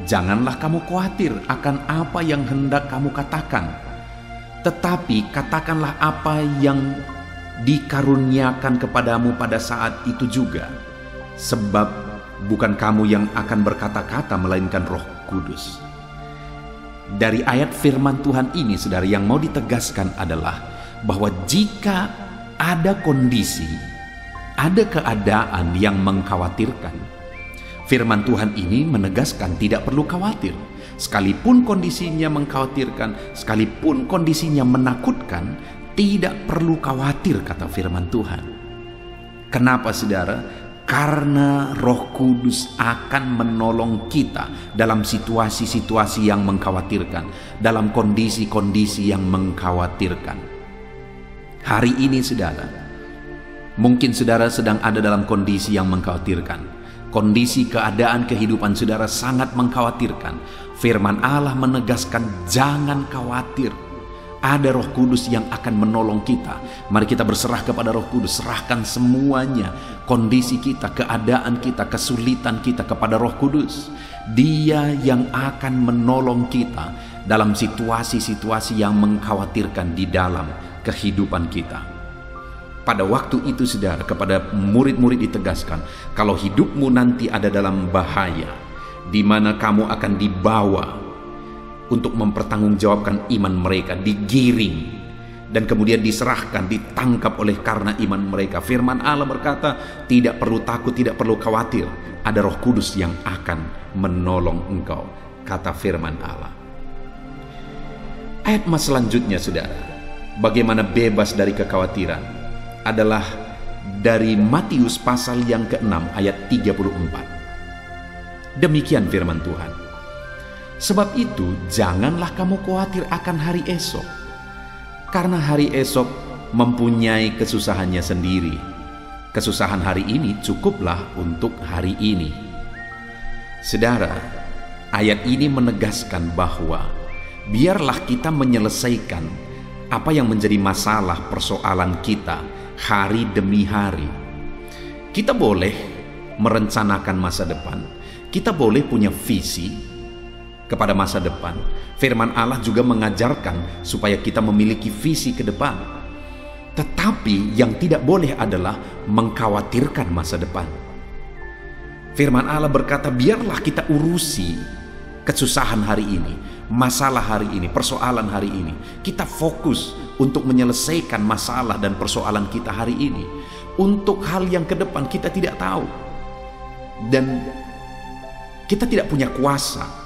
janganlah kamu khawatir akan apa yang hendak kamu katakan, tetapi katakanlah apa yang dikaruniakan kepadamu pada saat itu juga, sebab bukan kamu yang akan berkata-kata melainkan Roh Kudus. Dari ayat firman Tuhan ini, saudara, yang mau ditegaskan adalah bahwa jika ada kondisi, ada keadaan yang mengkhawatirkan, firman Tuhan ini menegaskan tidak perlu khawatir. Sekalipun kondisinya mengkhawatirkan, sekalipun kondisinya menakutkan, tidak perlu khawatir, kata firman Tuhan. Kenapa, saudara? Karena Roh Kudus akan menolong kita dalam situasi-situasi yang mengkhawatirkan, dalam kondisi-kondisi yang mengkhawatirkan. Hari ini, saudara, mungkin saudara sedang ada dalam kondisi yang mengkhawatirkan. Kondisi keadaan kehidupan saudara sangat mengkhawatirkan. Firman Allah menegaskan jangan khawatir. Ada Roh Kudus yang akan menolong kita. Mari kita berserah kepada Roh Kudus. Serahkan semuanya, kondisi kita, keadaan kita, kesulitan kita kepada Roh Kudus. Dia yang akan menolong kita dalam situasi-situasi yang mengkhawatirkan di dalam kehidupan kita. Pada waktu itu, saudara, kepada murid-murid ditegaskan, kalau hidupmu nanti ada dalam bahaya, di mana kamu akan dibawa untuk mempertanggungjawabkan iman mereka, digiring dan kemudian diserahkan, ditangkap oleh karena iman mereka. Firman Allah berkata, tidak perlu takut, tidak perlu khawatir. Ada Roh Kudus yang akan menolong engkau, kata firman Allah. Ayat mas selanjutnya, saudara, bagaimana bebas dari kekhawatiran, adalah dari Matius pasal yang ke-6 ayat 34. Demikian firman Tuhan. Sebab itu janganlah kamu khawatir akan hari esok, karena hari esok mempunyai kesusahannya sendiri. Kesusahan hari ini cukuplah untuk hari ini. Saudara, ayat ini menegaskan bahwa biarlah kita menyelesaikan apa yang menjadi masalah persoalan kita hari demi hari. Kita boleh merencanakan masa depan, kita boleh punya visi kepada masa depan. Firman Allah juga mengajarkan supaya kita memiliki visi ke depan. Tetapi yang tidak boleh adalah mengkhawatirkan masa depan. Firman Allah berkata, biarlah kita urusi kesusahan hari ini, masalah hari ini, persoalan hari ini. Kita fokus untuk menyelesaikan masalah dan persoalan kita hari ini. Untuk hal yang ke depan kita tidak tahu, dan kita tidak punya kuasa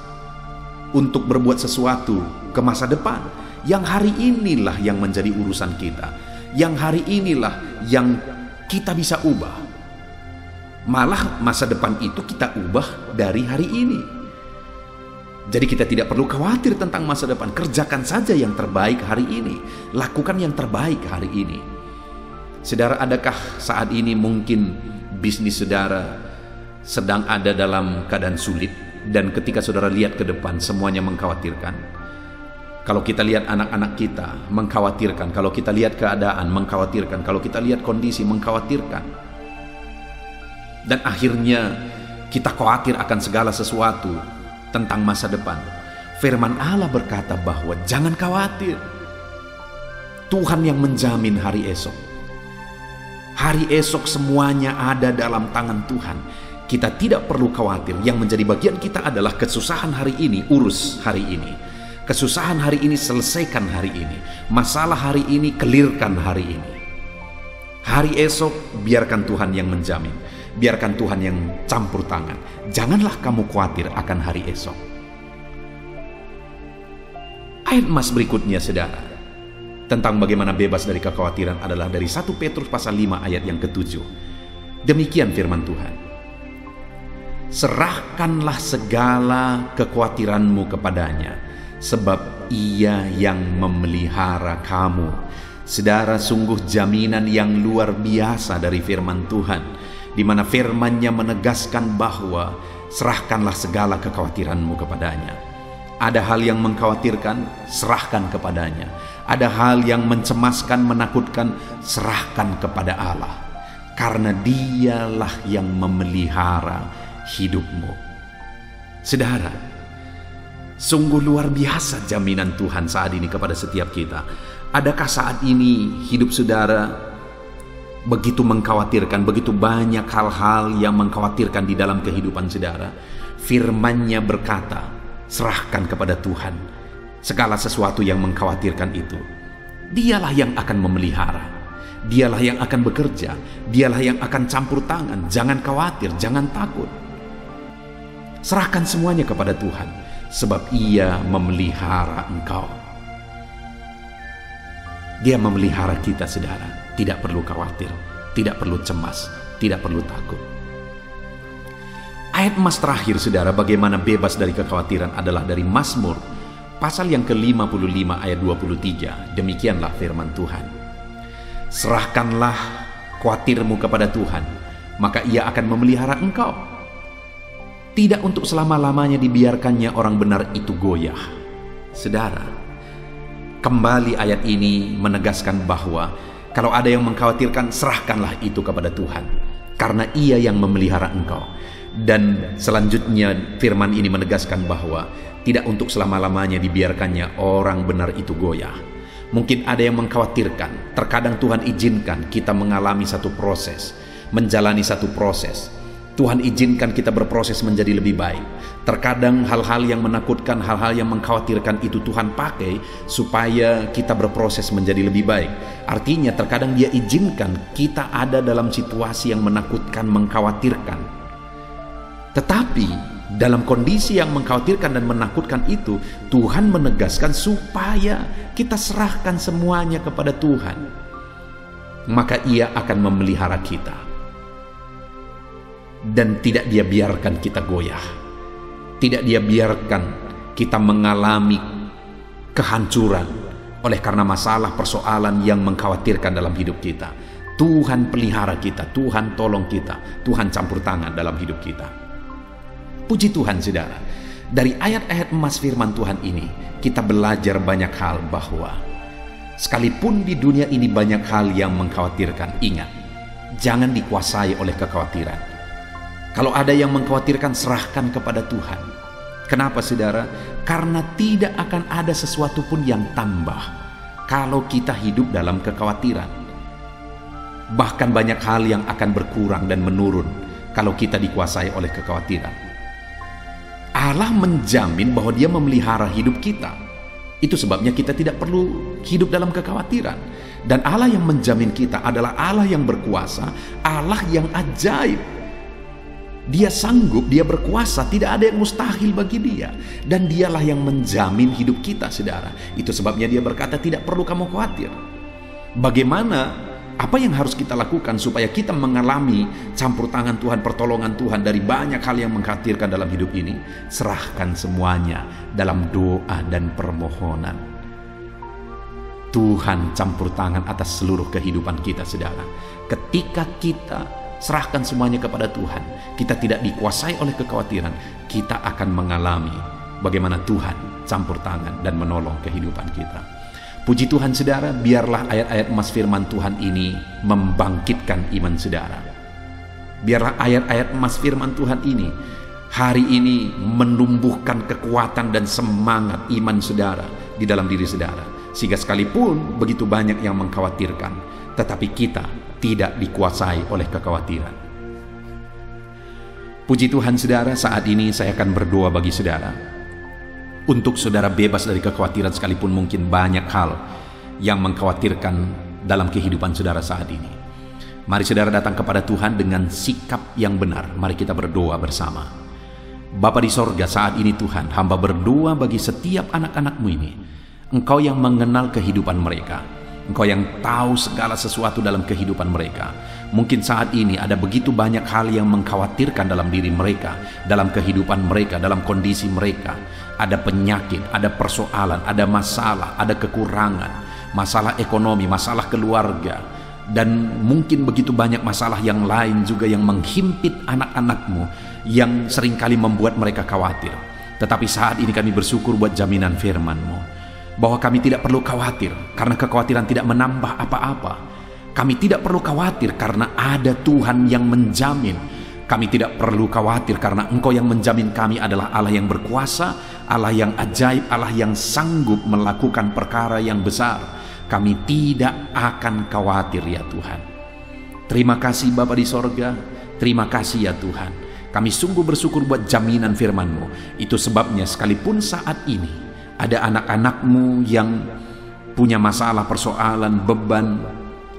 untuk berbuat sesuatu ke masa depan. Yang hari inilah yang menjadi urusan kita. Yang hari inilah yang kita bisa ubah. Malah masa depan itu kita ubah dari hari ini. Jadi kita tidak perlu khawatir tentang masa depan. Kerjakan saja yang terbaik hari ini. Lakukan yang terbaik hari ini. Saudara, adakah saat ini mungkin bisnis saudara sedang ada dalam keadaan sulit, dan ketika saudara lihat ke depan semuanya mengkhawatirkan? Kalau kita lihat anak-anak kita mengkhawatirkan, kalau kita lihat keadaan mengkhawatirkan, kalau kita lihat kondisi mengkhawatirkan, dan akhirnya kita khawatir akan segala sesuatu tentang masa depan. Firman Allah berkata bahwa jangan khawatir. Tuhan yang menjamin hari esok. Hari esok semuanya ada dalam tangan Tuhan. Kita tidak perlu khawatir. Yang menjadi bagian kita adalah kesusahan hari ini, urus hari ini. Kesusahan hari ini, selesaikan hari ini. Masalah hari ini, kelirkan hari ini. Hari esok, biarkan Tuhan yang menjamin. Biarkan Tuhan yang campur tangan. Janganlah kamu khawatir akan hari esok. Ayat mas berikutnya, saudara, tentang bagaimana bebas dari kekhawatiran adalah dari 1 Petrus pasal 5 ayat yang ke-7. Demikian firman Tuhan. Serahkanlah segala kekhawatiranmu kepadanya, sebab Ia yang memelihara kamu. Saudara, sungguh jaminan yang luar biasa dari firman Tuhan, di mana firman-Nya menegaskan bahwa serahkanlah segala kekhawatiranmu kepadanya. Ada hal yang mengkhawatirkan, serahkan kepadanya. ada hal yang mencemaskan, menakutkan, serahkan kepada Allah, karena Dialah yang memelihara hidupmu. Saudara, sungguh luar biasa jaminan Tuhan saat ini kepada setiap kita. Adakah saat ini hidup saudara begitu mengkhawatirkan, begitu banyak hal-hal yang mengkhawatirkan di dalam kehidupan saudara? Firman-Nya berkata, serahkan kepada Tuhan segala sesuatu yang mengkhawatirkan itu. Dialah yang akan memelihara, Dialah yang akan bekerja, Dialah yang akan campur tangan. Jangan khawatir, jangan takut. Serahkan semuanya kepada Tuhan, sebab Ia memelihara engkau. Dia memelihara kita, saudara. Tidak perlu khawatir, tidak perlu cemas, tidak perlu takut. Ayat emas terakhir, saudara, bagaimana bebas dari kekhawatiran adalah dari Mazmur pasal yang ke-55 ayat 23. Demikianlah firman Tuhan. Serahkanlah khawatirmu kepada Tuhan, maka Ia akan memelihara engkau. Tidak untuk selama-lamanya dibiarkannya orang benar itu goyah. Saudara, kembali ayat ini menegaskan bahwa kalau ada yang mengkhawatirkan, serahkanlah itu kepada Tuhan, karena Ia yang memelihara engkau. Dan selanjutnya firman ini menegaskan bahwa tidak untuk selama-lamanya dibiarkannya orang benar itu goyah. Mungkin ada yang mengkhawatirkan, terkadang Tuhan izinkan kita mengalami satu proses, menjalani satu proses. Tuhan izinkan kita berproses menjadi lebih baik. Terkadang hal-hal yang menakutkan, hal-hal yang mengkhawatirkan itu Tuhan pakai supaya kita berproses menjadi lebih baik. Artinya terkadang Dia izinkan kita ada dalam situasi yang menakutkan, mengkhawatirkan. Tetapi dalam kondisi yang mengkhawatirkan dan menakutkan itu, Tuhan menegaskan supaya kita serahkan semuanya kepada Tuhan. Maka Ia akan memelihara kita. Dan tidak Dia biarkan kita goyah. Tidak Dia biarkan kita mengalami kehancuran oleh karena masalah persoalan yang mengkhawatirkan dalam hidup kita. Tuhan pelihara kita, Tuhan tolong kita, Tuhan campur tangan dalam hidup kita. Puji Tuhan, saudara. Dari ayat-ayat emas firman Tuhan ini, kita belajar banyak hal bahwa sekalipun di dunia ini banyak hal yang mengkhawatirkan, ingat, jangan dikuasai oleh kekhawatiran. Kalau ada yang mengkhawatirkan, serahkan kepada Tuhan. Kenapa, saudara? Karena tidak akan ada sesuatu pun yang tambah kalau kita hidup dalam kekhawatiran. Bahkan banyak hal yang akan berkurang dan menurun kalau kita dikuasai oleh kekhawatiran. Allah menjamin bahwa Dia memelihara hidup kita. Itu sebabnya kita tidak perlu hidup dalam kekhawatiran. Dan Allah yang menjamin kita adalah Allah yang berkuasa, Allah yang ajaib. Dia sanggup, Dia berkuasa, tidak ada yang mustahil bagi Dia. Dan Dialah yang menjamin hidup kita, saudara. Itu sebabnya Dia berkata, tidak perlu kamu khawatir. Bagaimana? Apa yang harus kita lakukan supaya kita mengalami campur tangan Tuhan, pertolongan Tuhan dari banyak hal yang mengkhawatirkan dalam hidup ini? Serahkan semuanya dalam doa dan permohonan. Tuhan campur tangan atas seluruh kehidupan kita, saudara. Ketika kita serahkan semuanya kepada Tuhan, kita tidak dikuasai oleh kekhawatiran, kita akan mengalami bagaimana Tuhan campur tangan dan menolong kehidupan kita. Puji Tuhan, saudara, biarlah ayat-ayat emas firman Tuhan ini membangkitkan iman saudara. Biarlah ayat-ayat emas firman Tuhan ini hari ini menumbuhkan kekuatan dan semangat iman saudara di dalam diri saudara. Sehingga sekalipun begitu banyak yang mengkhawatirkan, tetapi kita tidak dikuasai oleh kekhawatiran. Puji Tuhan, saudara, saat ini saya akan berdoa bagi saudara. Untuk saudara bebas dari kekhawatiran sekalipun mungkin banyak hal yang mengkhawatirkan dalam kehidupan saudara saat ini. Mari saudara datang kepada Tuhan dengan sikap yang benar. Mari kita berdoa bersama. Bapa di sorga, saat ini Tuhan, hamba berdoa bagi setiap anak-anak-Mu ini. Engkau yang mengenal kehidupan mereka. Engkau yang tahu segala sesuatu dalam kehidupan mereka. Mungkin saat ini ada begitu banyak hal yang mengkhawatirkan dalam diri mereka, dalam kehidupan mereka, dalam kondisi mereka. Ada penyakit, ada persoalan, ada masalah, ada kekurangan, masalah ekonomi, masalah keluarga, dan mungkin begitu banyak masalah yang lain juga yang menghimpit anak-anak-Mu, yang seringkali membuat mereka khawatir. Tetapi saat ini kami bersyukur buat jaminan firman-Mu. bahwa kami tidak perlu khawatir karena kekhawatiran tidak menambah apa-apa. Kami tidak perlu khawatir karena ada Tuhan yang menjamin. Kami tidak perlu khawatir karena Engkau yang menjamin kami adalah Allah yang berkuasa, Allah yang ajaib, Allah yang sanggup melakukan perkara yang besar. Kami tidak akan khawatir ya Tuhan. Terima kasih Bapa di sorga, terima kasih ya Tuhan. Kami sungguh bersyukur buat jaminan firman-Mu. Itu sebabnya sekalipun saat ini ada anak-anak-Mu yang punya masalah, persoalan, beban,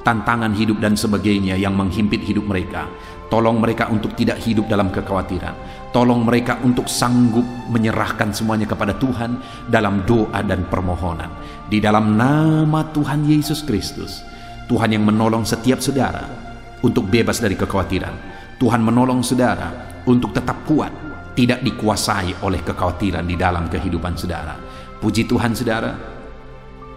tantangan hidup dan sebagainya yang menghimpit hidup mereka, tolong mereka untuk tidak hidup dalam kekhawatiran. Tolong mereka untuk sanggup menyerahkan semuanya kepada Tuhan dalam doa dan permohonan. Di dalam nama Tuhan Yesus Kristus, Tuhan yang menolong setiap saudara untuk bebas dari kekhawatiran. Tuhan menolong saudara untuk tetap kuat, tidak dikuasai oleh kekhawatiran di dalam kehidupan saudara. Puji Tuhan saudara,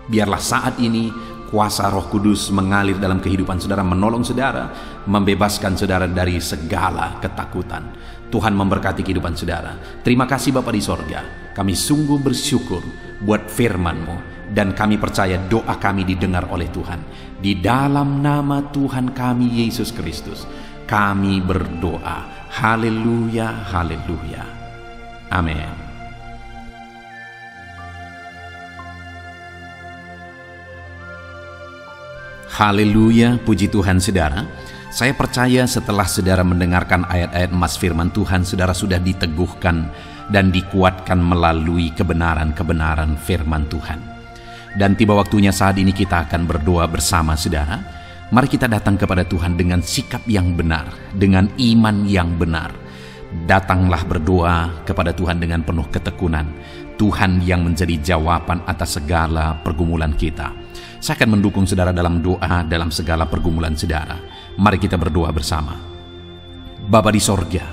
biarlah saat ini kuasa Roh Kudus mengalir dalam kehidupan saudara, menolong saudara, membebaskan saudara dari segala ketakutan. Tuhan memberkati kehidupan saudara. Terima kasih Bapa di sorga. Kami sungguh bersyukur buat firman-Mu, dan kami percaya doa kami didengar oleh Tuhan. Di dalam nama Tuhan kami Yesus Kristus, kami berdoa. Haleluya, haleluya. Amin. Haleluya, puji Tuhan saudara. Saya percaya setelah saudara mendengarkan ayat-ayat emas firman Tuhan, saudara sudah diteguhkan dan dikuatkan melalui kebenaran-kebenaran firman Tuhan. Dan tiba waktunya saat ini kita akan berdoa bersama saudara. Mari kita datang kepada Tuhan dengan sikap yang benar, dengan iman yang benar. Datanglah berdoa kepada Tuhan dengan penuh ketekunan. Tuhan yang menjadi jawaban atas segala pergumulan kita. Saya akan mendukung saudara dalam doa dalam segala pergumulan saudara. Mari kita berdoa bersama. Bapa di sorga,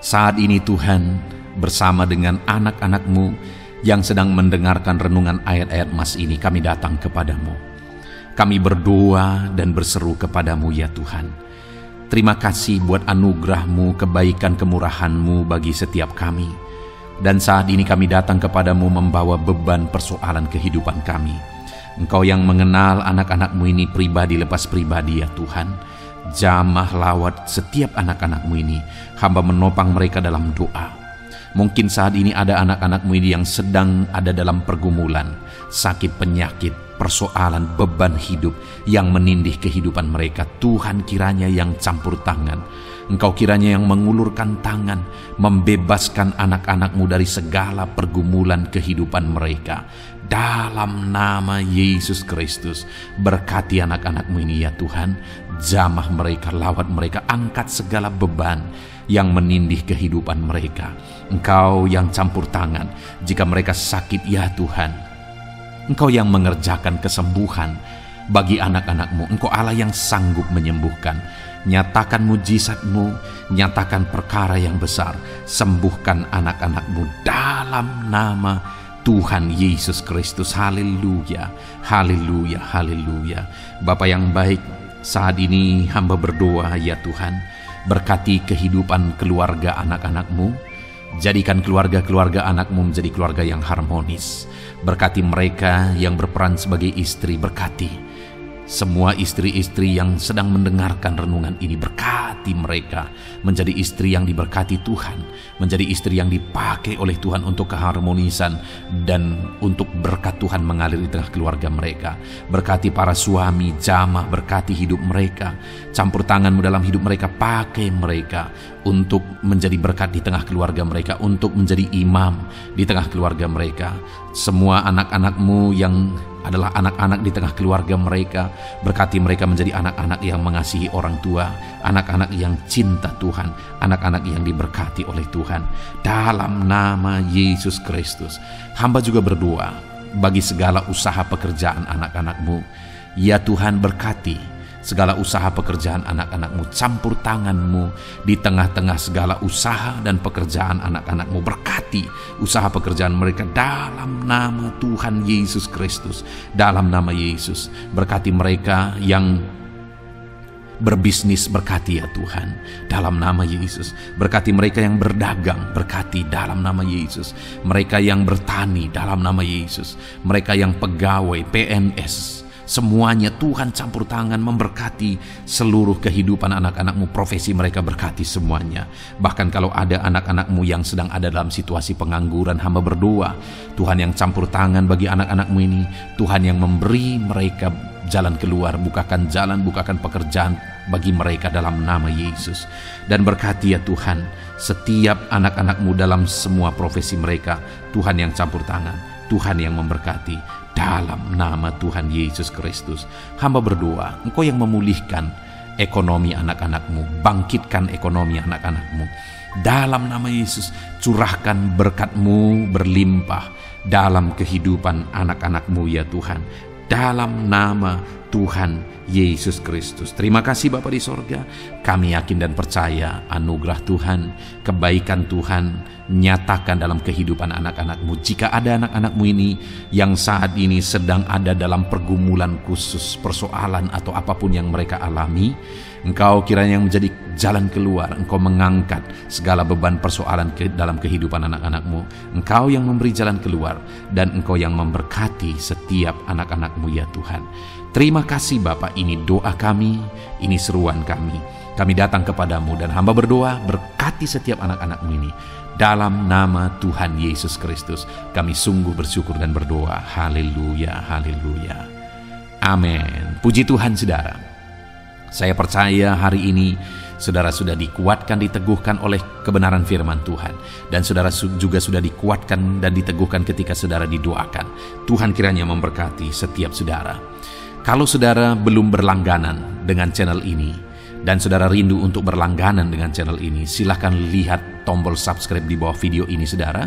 saat ini Tuhan bersama dengan anak-anak-Mu yang sedang mendengarkan renungan ayat-ayat emas ini, kami datang kepadamu. Kami berdoa dan berseru kepadamu ya Tuhan. Terima kasih buat anugerah-Mu, kebaikan kemurahan-Mu bagi setiap kami. Dan saat ini kami datang kepadamu membawa beban persoalan kehidupan kami. Engkau yang mengenal anak-anak-Mu ini pribadi lepas pribadi ya Tuhan. Jamah lawat setiap anak-anak-Mu ini. Hamba menopang mereka dalam doa. Mungkin saat ini ada anak-anak-Mu ini yang sedang ada dalam pergumulan, sakit penyakit, persoalan, beban hidup yang menindih kehidupan mereka. Tuhan kiranya yang campur tangan. Engkau kiranya yang mengulurkan tangan, membebaskan anak-anak-Mu dari segala pergumulan kehidupan mereka. Dalam nama Yesus Kristus, berkati anak-anak-Mu ini ya Tuhan. Jamah mereka, lawat mereka, angkat segala beban yang menindih kehidupan mereka. Engkau yang campur tangan jika mereka sakit ya Tuhan. Engkau yang mengerjakan kesembuhan bagi anak-anak-Mu. Engkau Allah yang sanggup menyembuhkan. Nyatakan mujizat-Mu, nyatakan perkara yang besar. Sembuhkan anak-anak-Mu dalam nama Tuhan Yesus Kristus. Haleluya, haleluya, haleluya. Bapa yang baik, saat ini hamba berdoa ya Tuhan, berkati kehidupan keluarga anak-anak-Mu. Jadikan keluarga-keluarga anak-Mu menjadi keluarga yang harmonis. Berkati mereka yang berperan sebagai istri, berkati semua istri-istri yang sedang mendengarkan renungan ini. Berkati mereka menjadi istri yang diberkati Tuhan, menjadi istri yang dipakai oleh Tuhan untuk keharmonisan dan untuk berkat Tuhan mengalir di tengah keluarga mereka. Berkati para suami, jamah, berkati hidup mereka. Campur tangan-Mu dalam hidup mereka, pakai mereka untuk menjadi berkat di tengah keluarga mereka, untuk menjadi imam di tengah keluarga mereka. Semua anak-anak-Mu yang adalah anak-anak di tengah keluarga mereka, berkati mereka menjadi anak-anak yang mengasihi orang tua, anak-anak yang cinta Tuhan, anak-anak yang diberkati oleh Tuhan. Dalam nama Yesus Kristus, hamba juga berdoa bagi segala usaha pekerjaan anak-anak-Mu. Ya Tuhan, berkati segala usaha pekerjaan anak-anak-Mu, campur tangan-Mu di tengah-tengah segala usaha dan pekerjaan anak-anak-Mu. Berkati usaha pekerjaan mereka dalam nama Tuhan Yesus Kristus. Dalam nama Yesus, berkati mereka yang berbisnis, berkati ya Tuhan, dalam nama Yesus. Berkati mereka yang berdagang, berkati dalam nama Yesus. Mereka yang bertani, dalam nama Yesus. Mereka yang pegawai, PNS, semuanya Tuhan campur tangan memberkati seluruh kehidupan anak-anak-Mu, profesi mereka berkati semuanya. Bahkan kalau ada anak-anak-Mu yang sedang ada dalam situasi pengangguran, hamba berdoa Tuhan yang campur tangan bagi anak-anak-Mu ini, Tuhan yang memberi mereka jalan keluar, bukakan jalan, bukakan pekerjaan bagi mereka dalam nama Yesus. Dan berkati ya Tuhan setiap anak-anak-Mu dalam semua profesi mereka, Tuhan yang campur tangan, Tuhan yang memberkati dalam nama Tuhan Yesus Kristus. Hamba berdoa Engkau yang memulihkan ekonomi anak-anak-Mu, bangkitkan ekonomi anak-anak-Mu dalam nama Yesus. Curahkan berkat-Mu berlimpah dalam kehidupan anak-anak-Mu ya Tuhan, dalam nama Tuhan Yesus Kristus. Terima kasih Bapa di sorga. Kami yakin dan percaya anugerah Tuhan, kebaikan Tuhan nyatakan dalam kehidupan anak-anak-Mu. Jika ada anak-anak-Mu ini yang saat ini sedang ada dalam pergumulan khusus, persoalan atau apapun yang mereka alami, Engkau kiranya yang menjadi jalan keluar. Engkau mengangkat segala beban persoalan dalam kehidupan anak-anak-Mu. Engkau yang memberi jalan keluar, dan Engkau yang memberkati setiap anak-anak-Mu ya Tuhan. Terima kasih Bapa, ini doa kami, ini seruan kami. Kami datang kepadamu dan hamba berdoa, berkati setiap anak-anak-Mu ini. Dalam nama Tuhan Yesus Kristus, kami sungguh bersyukur dan berdoa. Haleluya, haleluya. Amin. Puji Tuhan saudara. Saya percaya hari ini saudara sudah dikuatkan, diteguhkan oleh kebenaran firman Tuhan. Dan saudara juga sudah dikuatkan dan diteguhkan ketika saudara didoakan. Tuhan kiranya memberkati setiap saudara. Kalau saudara belum berlangganan dengan channel ini, dan saudara rindu untuk berlangganan dengan channel ini, silahkan lihat tombol subscribe di bawah video ini saudara.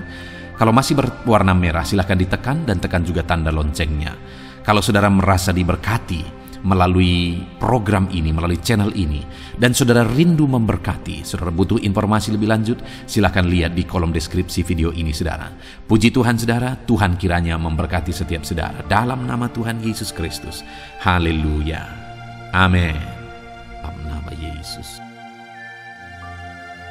Kalau masih berwarna merah, silahkan ditekan dan tekan juga tanda loncengnya. Kalau saudara merasa diberkati melalui program ini, melalui channel ini, dan saudara rindu memberkati, saudara butuh informasi lebih lanjut, silahkan lihat di kolom deskripsi video ini saudara. Puji Tuhan saudara, Tuhan kiranya memberkati setiap saudara dalam nama Tuhan Yesus Kristus. Haleluya. Amin. Dalam nama Yesus.